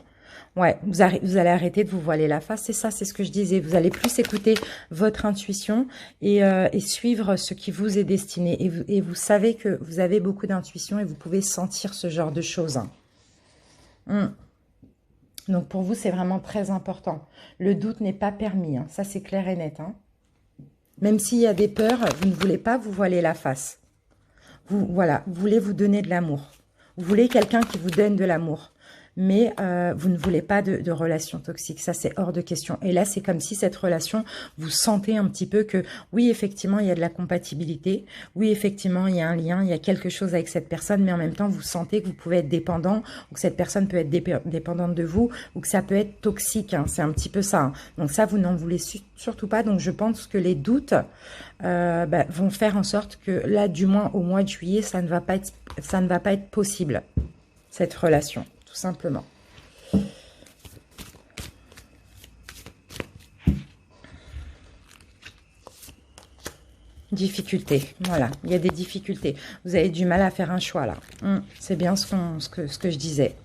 Ouais, vous allez arrêter de vous voiler la face, c'est ça, c'est ce que je disais. Vous allez plus écouter votre intuition et suivre ce qui vous est destiné. Et vous savez que vous avez beaucoup d'intuition et vous pouvez sentir ce genre de choses. Donc pour vous, c'est vraiment très important. Le doute n'est pas permis, hein. Ça c'est clair et net. Hein. Même s'il y a des peurs, vous ne voulez pas vous voiler la face. Voilà, vous voulez vous donner de l'amour. Vous voulez quelqu'un qui vous donne de l'amour. Mais vous ne voulez pas de relation toxique. Ça, c'est hors de question. Et là, c'est comme si cette relation, vous sentez un petit peu que, oui, effectivement, il y a de la compatibilité. Oui, effectivement, il y a un lien, il y a quelque chose avec cette personne. Mais en même temps, vous sentez que vous pouvez être dépendant ou que cette personne peut être dépendante de vous ou que ça peut être toxique. Hein. C'est un petit peu ça. Hein. Donc ça, vous n'en voulez surtout pas. Donc je pense que les doutes vont faire en sorte que là, du moins au mois de juillet, ça ne va pas être possible, cette relation. Simplement. Difficultés. Voilà, il y a des difficultés. Vous avez du mal à faire un choix là. C'est bien ce que je disais.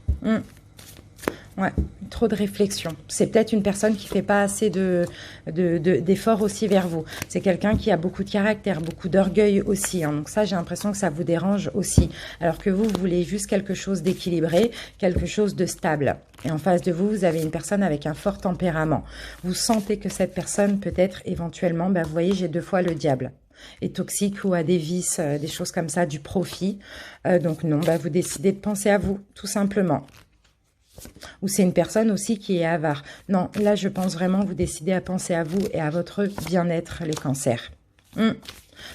Ouais, trop de réflexion. C'est peut-être une personne qui fait pas assez d'efforts aussi vers vous. C'est quelqu'un qui a beaucoup de caractère, beaucoup d'orgueil aussi. Hein. Donc ça, j'ai l'impression que ça vous dérange aussi. Alors que vous voulez juste quelque chose d'équilibré, quelque chose de stable. Et en face de vous, vous avez une personne avec un fort tempérament. Vous sentez que cette personne peut être éventuellement, vous voyez, j'ai 2 fois le diable. Est toxique ou a des vices, des choses comme ça, du profit. Donc non, vous décidez de penser à vous, tout simplement. Ou c'est une personne aussi qui est avare. Non, là, je pense vraiment vous décidez à penser à vous et à votre bien-être, les cancers.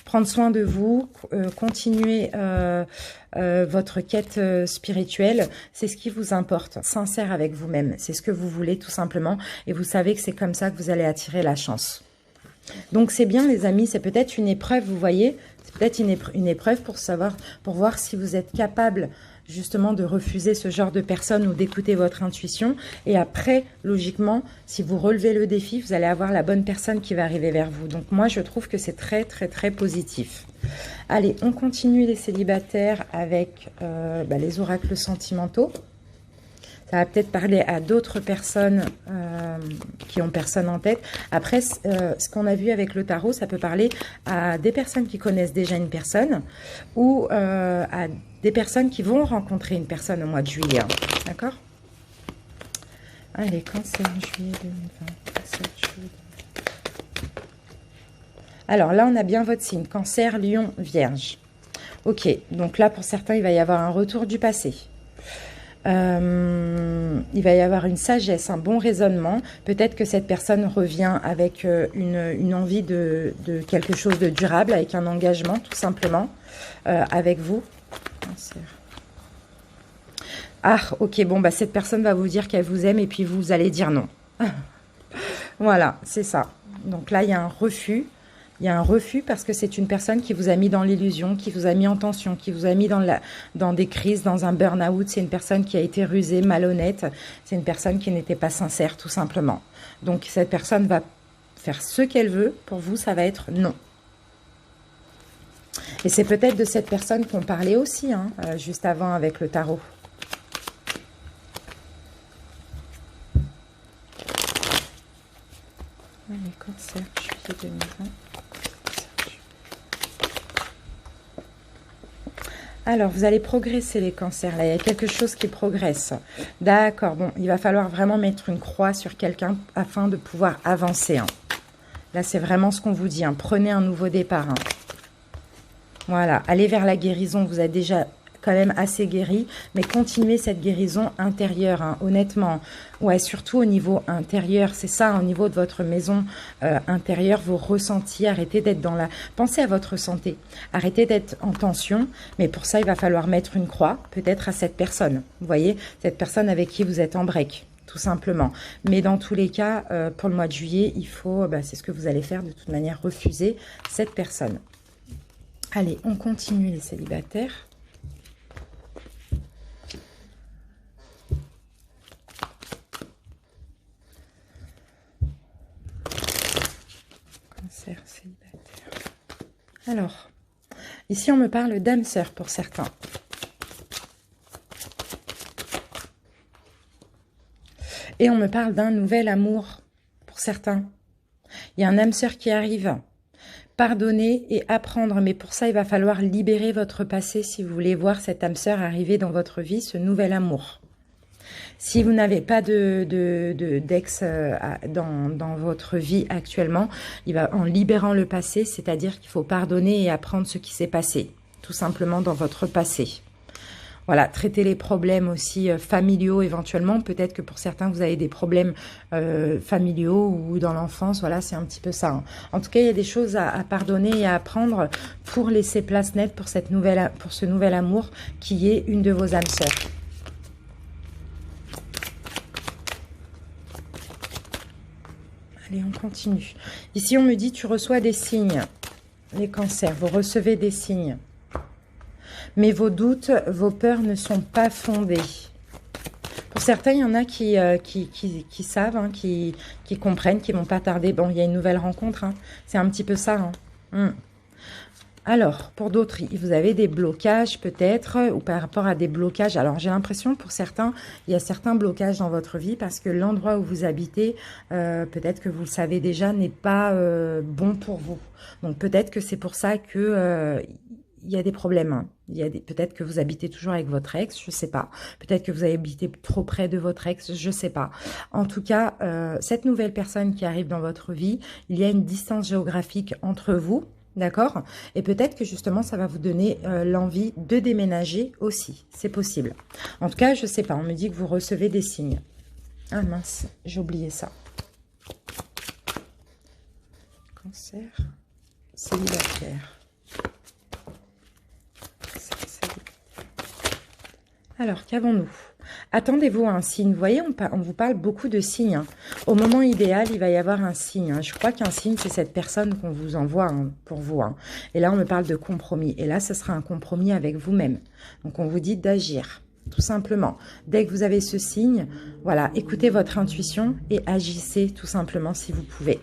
Prendre soin de vous, continuer votre quête spirituelle, c'est ce qui vous importe. Sincère avec vous-même, c'est ce que vous voulez tout simplement. Et vous savez que c'est comme ça que vous allez attirer la chance. Donc c'est bien les amis, c'est peut-être une épreuve, vous voyez. C'est peut-être une épreuve pour voir si vous êtes capable justement de refuser ce genre de personnes ou d'écouter votre intuition. Et après, logiquement, si vous relevez le défi, vous allez avoir la bonne personne qui va arriver vers vous. Donc moi, je trouve que c'est très, très, très positif. Allez, on continue les célibataires avec les oracles sentimentaux. Ça va peut-être parler à d'autres personnes qui ont personne en tête. Après, ce qu'on a vu avec le tarot, ça peut parler à des personnes qui connaissent déjà une personne ou à des personnes qui vont rencontrer une personne au mois de juillet. Hein. D'accord? Allez, cancer, juillet 2020. Juillet. Alors là, on a bien votre signe. Cancer, lion, vierge. Ok, donc là, pour certains, il va y avoir un retour du passé. Il va y avoir une sagesse, un bon raisonnement. Peut-être que cette personne revient avec une envie de quelque chose de durable, avec un engagement tout simplement avec vous. Ah, ok, bon, cette personne va vous dire qu'elle vous aime et puis vous allez dire non. Voilà, c'est ça. Donc là, il y a un refus. Il y a un refus parce que c'est une personne qui vous a mis dans l'illusion, qui vous a mis en tension, qui vous a mis dans des crises, dans un burn-out. C'est une personne qui a été rusée, malhonnête. C'est une personne qui n'était pas sincère, tout simplement. Donc, cette personne va faire ce qu'elle veut. Pour vous, ça va être non. Et c'est peut-être de cette personne qu'on parlait aussi, hein, juste avant avec le tarot. Les cancers, juillet 2020. Alors, vous allez progresser les cancers. Là, il y a quelque chose qui progresse. D'accord, bon, il va falloir vraiment mettre une croix sur quelqu'un afin de pouvoir avancer. Hein. Là, c'est vraiment ce qu'on vous dit. Hein. Prenez un nouveau départ. Hein. Voilà, allez vers la guérison. Vous êtes déjà quand même assez guéri, mais continuez cette guérison intérieure, hein, honnêtement. Ouais, surtout au niveau intérieur, c'est ça, au niveau de votre maison intérieure, vos ressentis, arrêtez d'être dans la... Pensez à votre santé, arrêtez d'être en tension, mais pour ça, il va falloir mettre une croix, peut-être à cette personne, vous voyez, cette personne avec qui vous êtes en break, tout simplement. Mais dans tous les cas, pour le mois de juillet, il faut, c'est ce que vous allez faire de toute manière, refuser cette personne. Allez, on continue les célibataires. Cancer, célibataire. Alors, ici on me parle d'âme sœur pour certains. Et on me parle d'un nouvel amour pour certains. Il y a un âme sœur qui arrive. Pardonner et apprendre, mais pour ça, il va falloir libérer votre passé si vous voulez voir cette âme sœur arriver dans votre vie, ce nouvel amour. Si vous n'avez pas d'ex dans votre vie actuellement, il va en libérant le passé, c'est-à-dire qu'il faut pardonner et apprendre ce qui s'est passé, tout simplement dans votre passé. Voilà, traiter les problèmes aussi familiaux éventuellement. Peut-être que pour certains, vous avez des problèmes familiaux ou dans l'enfance. Voilà, c'est un petit peu ça, hein. En tout cas, il y a des choses à pardonner et à apprendre pour laisser place nette pour ce nouvel amour qui est une de vos âmes sœurs. Allez, on continue. Ici, on me dit, tu reçois des signes. Les cancers, vous recevez des signes. Mais vos doutes, vos peurs ne sont pas fondées. Pour certains, il y en a qui savent, hein, qui comprennent, qui ne vont pas tarder. Bon, il y a une nouvelle rencontre, hein. C'est un petit peu ça, hein. Alors, pour d'autres, vous avez des blocages peut-être, ou par rapport à des blocages. Alors, j'ai l'impression, pour certains, il y a certains blocages dans votre vie parce que l'endroit où vous habitez, peut-être que vous le savez déjà, n'est pas bon pour vous. Donc, peut-être que c'est pour ça que... il y a des problèmes, hein. Peut-être que vous habitez toujours avec votre ex, je ne sais pas. Peut-être que vous habitez trop près de votre ex, je ne sais pas. En tout cas, cette nouvelle personne qui arrive dans votre vie, il y a une distance géographique entre vous, d'accord? Et peut-être que justement, ça va vous donner l'envie de déménager aussi. C'est possible. En tout cas, je ne sais pas. On me dit que vous recevez des signes. Ah mince, j'ai oublié ça. Cancer, célibataire. Alors, qu'avons-nous? Attendez-vous à un signe. Vous voyez, on vous parle beaucoup de signes, hein. Au moment idéal, il va y avoir un signe, hein. Je crois qu'un signe, c'est cette personne qu'on vous envoie, hein, pour vous, hein. Et là, on me parle de compromis. Et là, ce sera un compromis avec vous-même. Donc, on vous dit d'agir, tout simplement. Dès que vous avez ce signe, voilà, écoutez votre intuition et agissez tout simplement si vous pouvez.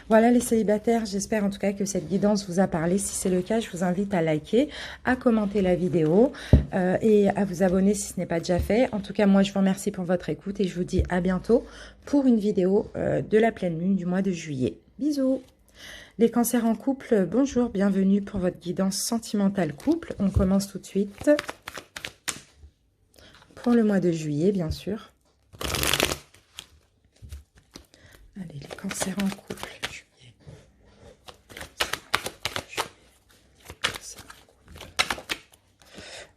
Voilà les célibataires, j'espère en tout cas que cette guidance vous a parlé. Si c'est le cas, je vous invite à liker, à commenter la vidéo et à vous abonner si ce n'est pas déjà fait. En tout cas, moi, je vous remercie pour votre écoute et je vous dis à bientôt pour une vidéo de la pleine lune du mois de juillet. Bisous! Les cancers en couple, bonjour, bienvenue pour votre guidance sentimentale couple. On commence tout de suite pour le mois de juillet, bien sûr. Allez, les cancers en couple.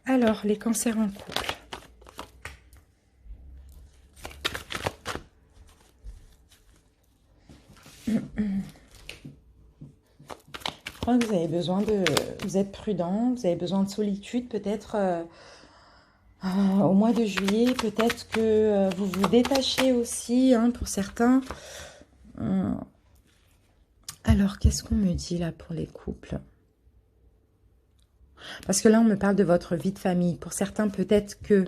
Alors, les cancers en couple. Je crois que vous avez besoin de... Vous êtes prudent, vous avez besoin de solitude, peut-être au mois de juillet. Peut-être que vous vous détachez aussi, hein, pour certains. Alors, qu'est-ce qu'on me dit là pour les couples? Parce que là, on me parle de votre vie de famille. Pour certains, peut-être que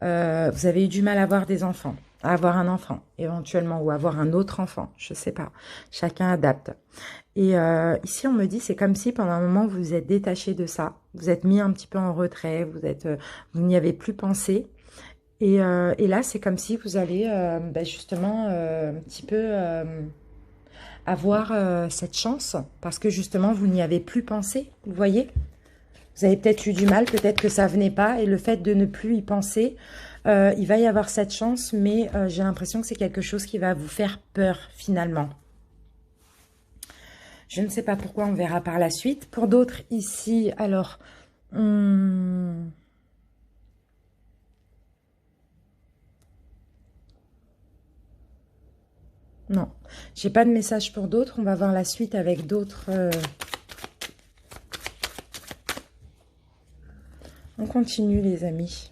vous avez eu du mal à avoir des enfants, à avoir un enfant éventuellement, ou avoir un autre enfant, je ne sais pas. Chacun adapte. Et ici, on me dit, c'est comme si pendant un moment, vous vous êtes détaché de ça. Vous êtes mis un petit peu en retrait, vous n'y avez plus pensé. Et là, c'est comme si vous allez justement un petit peu avoir cette chance, parce que justement, vous n'y avez plus pensé, vous voyez? Vous avez peut-être eu du mal, peut-être que ça venait pas, et le fait de ne plus y penser, il va y avoir cette chance, mais j'ai l'impression que c'est quelque chose qui va vous faire peur, finalement. Je ne sais pas pourquoi, on verra par la suite. Pour d'autres, ici, alors, Non, j'ai pas de message pour d'autres. On va voir la suite avec d'autres. On continue, les amis.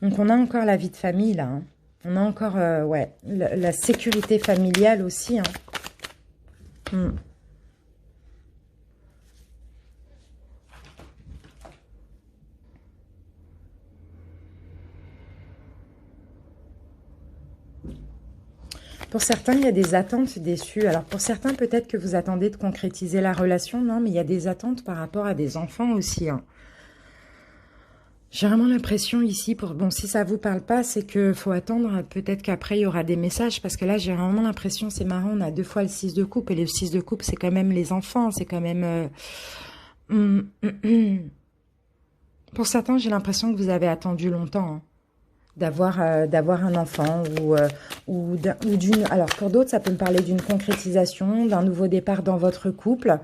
Donc, on a encore la vie de famille, là. Hein. On a encore, ouais, la sécurité familiale aussi. Hein. Pour certains, il y a des attentes déçues. Alors, pour certains, peut-être que vous attendez de concrétiser la relation. Non, mais il y a des attentes par rapport à des enfants aussi. Hein. J'ai vraiment l'impression ici, bon, si ça vous parle pas, c'est qu'il faut attendre. Peut-être qu'après, il y aura des messages. Parce que là, j'ai vraiment l'impression, c'est marrant, on a 2 fois le 6 de coupe. Et le 6 de coupe, c'est quand même les enfants. C'est quand même... Pour certains, j'ai l'impression que vous avez attendu longtemps. Hein. D'avoir un enfant ou d'une... Alors, pour d'autres, ça peut me parler d'une concrétisation, d'un nouveau départ dans votre couple.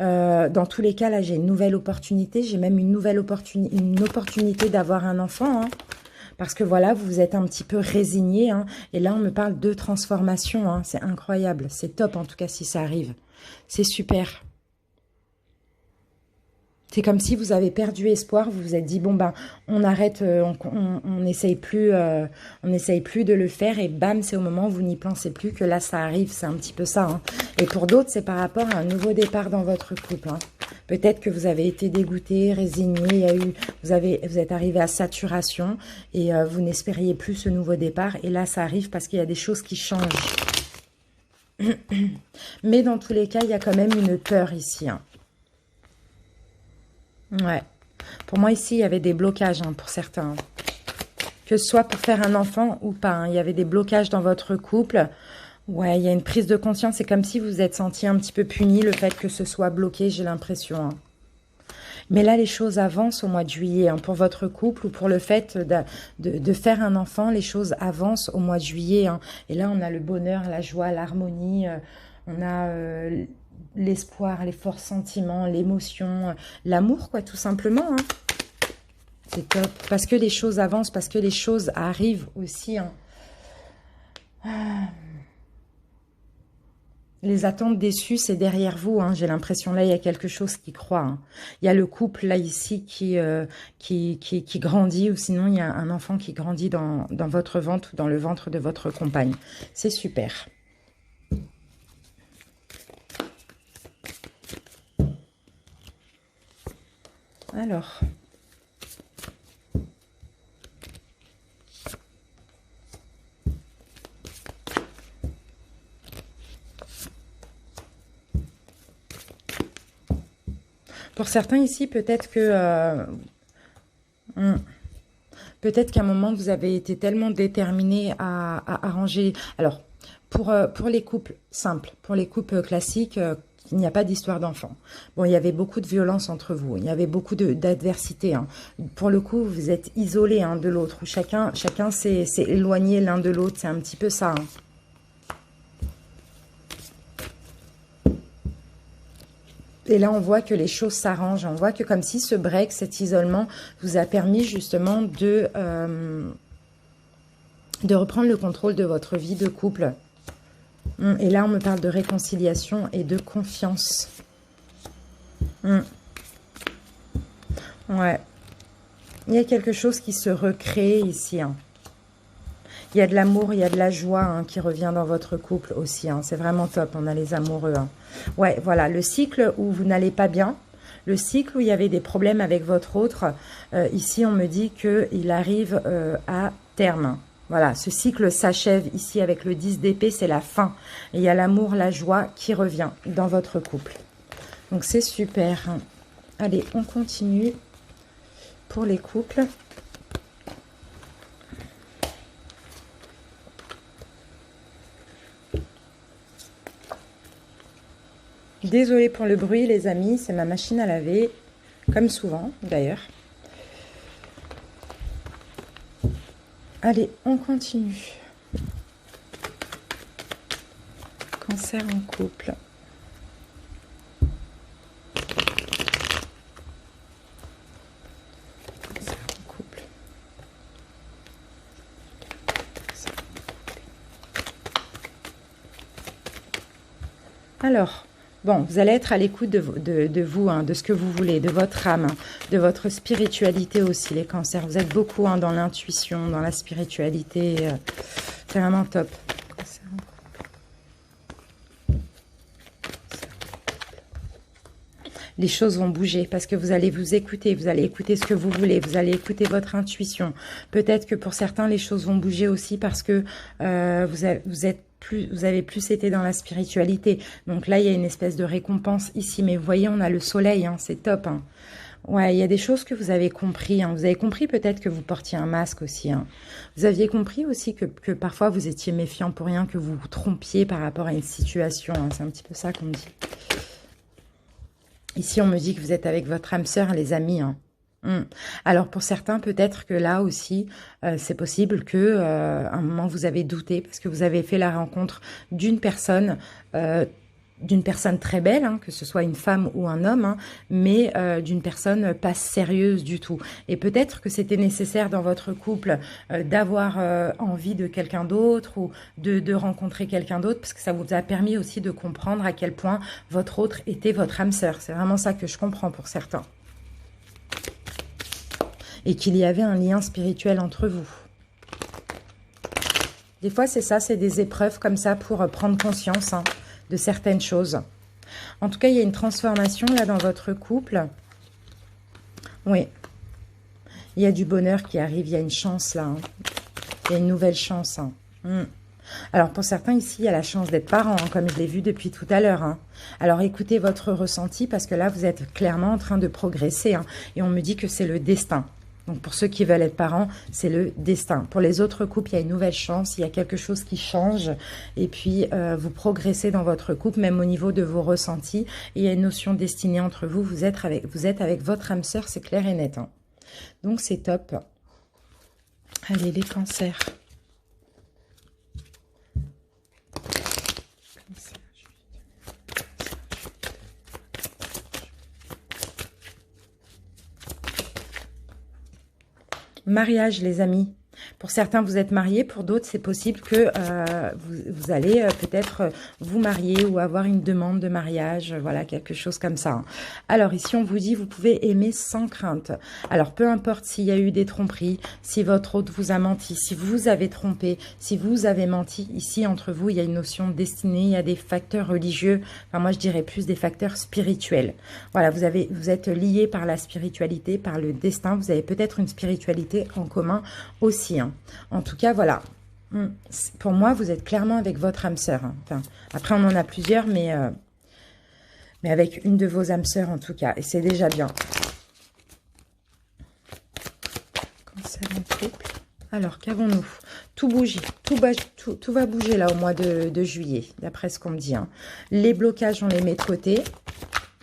Dans tous les cas, là, j'ai une nouvelle opportunité. J'ai même une opportunité d'avoir un enfant. Hein, parce que voilà, vous vous êtes un petit peu résigné. Hein, et là, on me parle de transformation. Hein, c'est incroyable. C'est top, en tout cas, si ça arrive. C'est super. C'est comme si vous avez perdu espoir, vous vous êtes dit, bon, ben, on arrête, on n'essaye plus, de le faire, et bam, c'est au moment où vous n'y pensez plus que là, ça arrive, c'est un petit peu ça. Hein. Et pour d'autres, c'est par rapport à un nouveau départ dans votre couple. Hein. Peut-être que vous avez été dégoûté, résigné, il y a eu, vous êtes arrivé à saturation, et vous n'espériez plus ce nouveau départ, et là, ça arrive parce qu'il y a des choses qui changent. Mais dans tous les cas, il y a quand même une peur ici, hein. Ouais. Pour moi, ici, il y avait des blocages hein, pour certains. Que ce soit pour faire un enfant ou pas. Hein. Il y avait des blocages dans votre couple. Ouais, il y a une prise de conscience. C'est comme si vous vous êtes senti un petit peu puni, le fait que ce soit bloqué, j'ai l'impression. Hein. Mais là, les choses avancent au mois de juillet. Hein, pour votre couple ou pour le fait de faire un enfant, les choses avancent au mois de juillet. Hein. Et là, on a le bonheur, la joie, l'harmonie. On a... l'espoir, les forts sentiments, l'émotion, l'amour, quoi, tout simplement. Hein. C'est top. Parce que les choses avancent, parce que les choses arrivent aussi. Hein. Les attentes déçues, c'est derrière vous. Hein. J'ai l'impression, là, il y a quelque chose qui croît. Hein. Il y a le couple, là, ici, qui grandit, ou sinon, il y a un enfant qui grandit dans votre ventre ou dans le ventre de votre compagne. C'est super. Alors, pour certains ici, peut-être que peut-être qu'à un moment, vous avez été tellement déterminé à arranger... Alors, pour les couples simples, pour les couples classiques, il n'y a pas d'histoire d'enfant. Bon, il y avait beaucoup de violence entre vous, il y avait beaucoup d'adversité. Hein. Pour le coup, vous êtes isolés un de l'autre, chacun s'est éloigné l'un de l'autre, c'est un petit peu ça. Hein. Et là, on voit que les choses s'arrangent. On voit que comme si ce break, cet isolement, vous a permis justement de reprendre le contrôle de votre vie de couple. Et là, on me parle de réconciliation et de confiance. Ouais. Il y a quelque chose qui se recrée ici. Hein. Il y a de l'amour, il y a de la joie hein, qui revient dans votre couple aussi. Hein. C'est vraiment top, on a les amoureux. Hein. Ouais, voilà, le cycle où vous n'allez pas bien, le cycle où il y avait des problèmes avec votre autre, ici on me dit qu'il arrive à terme. Voilà, ce cycle s'achève ici avec le 10 d'épée, c'est la fin. Et il y a l'amour, la joie qui revient dans votre couple. Donc c'est super. Hein. Allez, on continue pour les couples. Désolée pour le bruit, les amis, c'est ma machine à laver, comme souvent d'ailleurs. Allez, on continue. Cancer en couple. Alors, bon, vous allez être à l'écoute de vous, hein, de ce que vous voulez, de votre âme, hein, de votre spiritualité aussi, les cancers. Vous êtes beaucoup hein, dans l'intuition, dans la spiritualité. C'est vraiment top. Les choses vont bouger parce que vous allez vous écouter, vous allez écouter ce que vous voulez, vous allez écouter votre intuition. Peut-être que pour certains, les choses vont bouger aussi parce que vous avez plus été dans la spiritualité. Donc là, il y a une espèce de récompense ici. Mais vous voyez, on a le soleil, hein, c'est top. Hein. Ouais, il y a des choses que vous avez compris. Hein. Vous avez compris peut-être que vous portiez un masque aussi. Hein. Vous aviez compris aussi que parfois vous étiez méfiant pour rien, que vous vous trompiez par rapport à une situation. Hein. C'est un petit peu ça qu'on dit. Ici, on me dit que vous êtes avec votre âme sœur, les amis. Hein. Alors, pour certains, peut-être que là aussi, c'est possible que à un moment, vous avez douté parce que vous avez fait la rencontre d'une personne très belle, hein, que ce soit une femme ou un homme, hein, mais d'une personne pas sérieuse du tout. Et peut-être que c'était nécessaire dans votre couple d'avoir envie de quelqu'un d'autre ou de rencontrer quelqu'un d'autre, parce que ça vous a permis aussi de comprendre à quel point votre autre était votre âme sœur. C'est vraiment ça que je comprends pour certains. Et qu'il y avait un lien spirituel entre vous. Des fois, c'est ça, c'est des épreuves comme ça pour prendre conscience hein, de certaines choses. En tout cas, il y a une transformation là dans votre couple. Oui. Il y a du bonheur qui arrive, il y a une chance là. Hein. Il y a une nouvelle chance. Hein. Alors, pour certains, ici, il y a la chance d'être parents, hein, comme je l'ai vu depuis tout à l'heure. Hein. Alors, écoutez votre ressenti, parce que là, vous êtes clairement en train de progresser. Hein, et on me dit que c'est le destin. Donc, pour ceux qui veulent être parents, c'est le destin. Pour les autres couples, il y a une nouvelle chance, il y a quelque chose qui change. Et puis, vous progressez dans votre couple, même au niveau de vos ressentis. Et il y a une notion destinée entre vous. Vous êtes avec votre âme sœur, c'est clair et net. Hein. Donc, c'est top. Allez, les cancers. Mariage, les amis. Pour certains, vous êtes mariés. Pour d'autres, c'est possible que vous allez peut-être vous marier ou avoir une demande de mariage. Voilà, quelque chose comme ça. Hein. Alors, ici, on vous dit, vous pouvez aimer sans crainte. Alors, peu importe s'il y a eu des tromperies, si votre hôte vous a menti, si vous avez trompé, si vous avez menti. Ici, entre vous, il y a une notion de destinée. Il y a des facteurs religieux. Enfin, moi, je dirais plus des facteurs spirituels. Voilà, vous êtes liés par la spiritualité, par le destin. Vous avez peut-être une spiritualité en commun aussi. Hein. En tout cas, voilà. Pour moi, vous êtes clairement avec votre âme sœur. Hein. Enfin, après, on en a plusieurs, mais avec une de vos âmes sœurs, en tout cas. Et c'est déjà bien. Cancer en couple. Alors, qu'avons-nous? Tout bouge. Tout va bouger, là, au mois de juillet, d'après ce qu'on me dit. Hein. Les blocages, on les met de côté.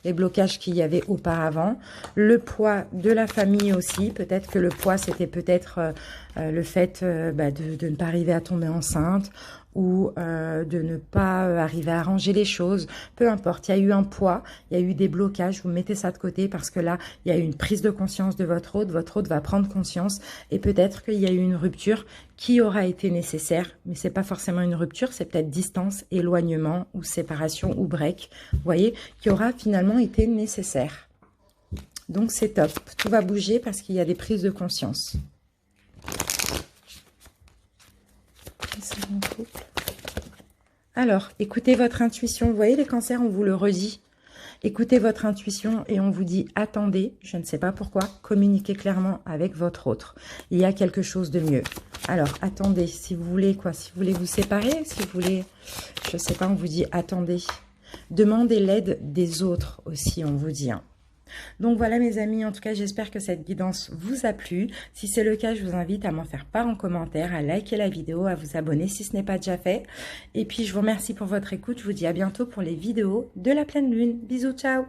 Les blocages qu'il y avait auparavant, le poids de la famille aussi, peut-être que le poids c'était peut-être le fait de ne pas arriver à tomber enceinte ou de ne pas arriver à arranger les choses, peu importe, il y a eu un poids, il y a eu des blocages, vous mettez ça de côté parce que là, il y a eu une prise de conscience de votre hôte va prendre conscience et peut-être qu'il y a eu une rupture qui aura été nécessaire, mais c'est pas forcément une rupture, c'est peut-être distance, éloignement ou séparation ou break, vous voyez, qui aura finalement été nécessaire. Donc c'est top, tout va bouger parce qu'il y a des prises de conscience. Alors, écoutez votre intuition. Vous voyez les cancers, on vous le redit. Écoutez votre intuition et on vous dit, attendez, je ne sais pas pourquoi, communiquez clairement avec votre autre. Il y a quelque chose de mieux. Alors, attendez, si vous voulez quoi? Si vous voulez vous séparer, si vous voulez, je ne sais pas, on vous dit, attendez. Demandez l'aide des autres aussi, on vous dit. Hein. Donc voilà mes amis, en tout cas j'espère que cette guidance vous a plu. Si c'est le cas, je vous invite à m'en faire part en commentaire, à liker la vidéo, à vous abonner si ce n'est pas déjà fait. Et puis je vous remercie pour votre écoute, je vous dis à bientôt pour les vidéos de la pleine lune. Bisous, ciao!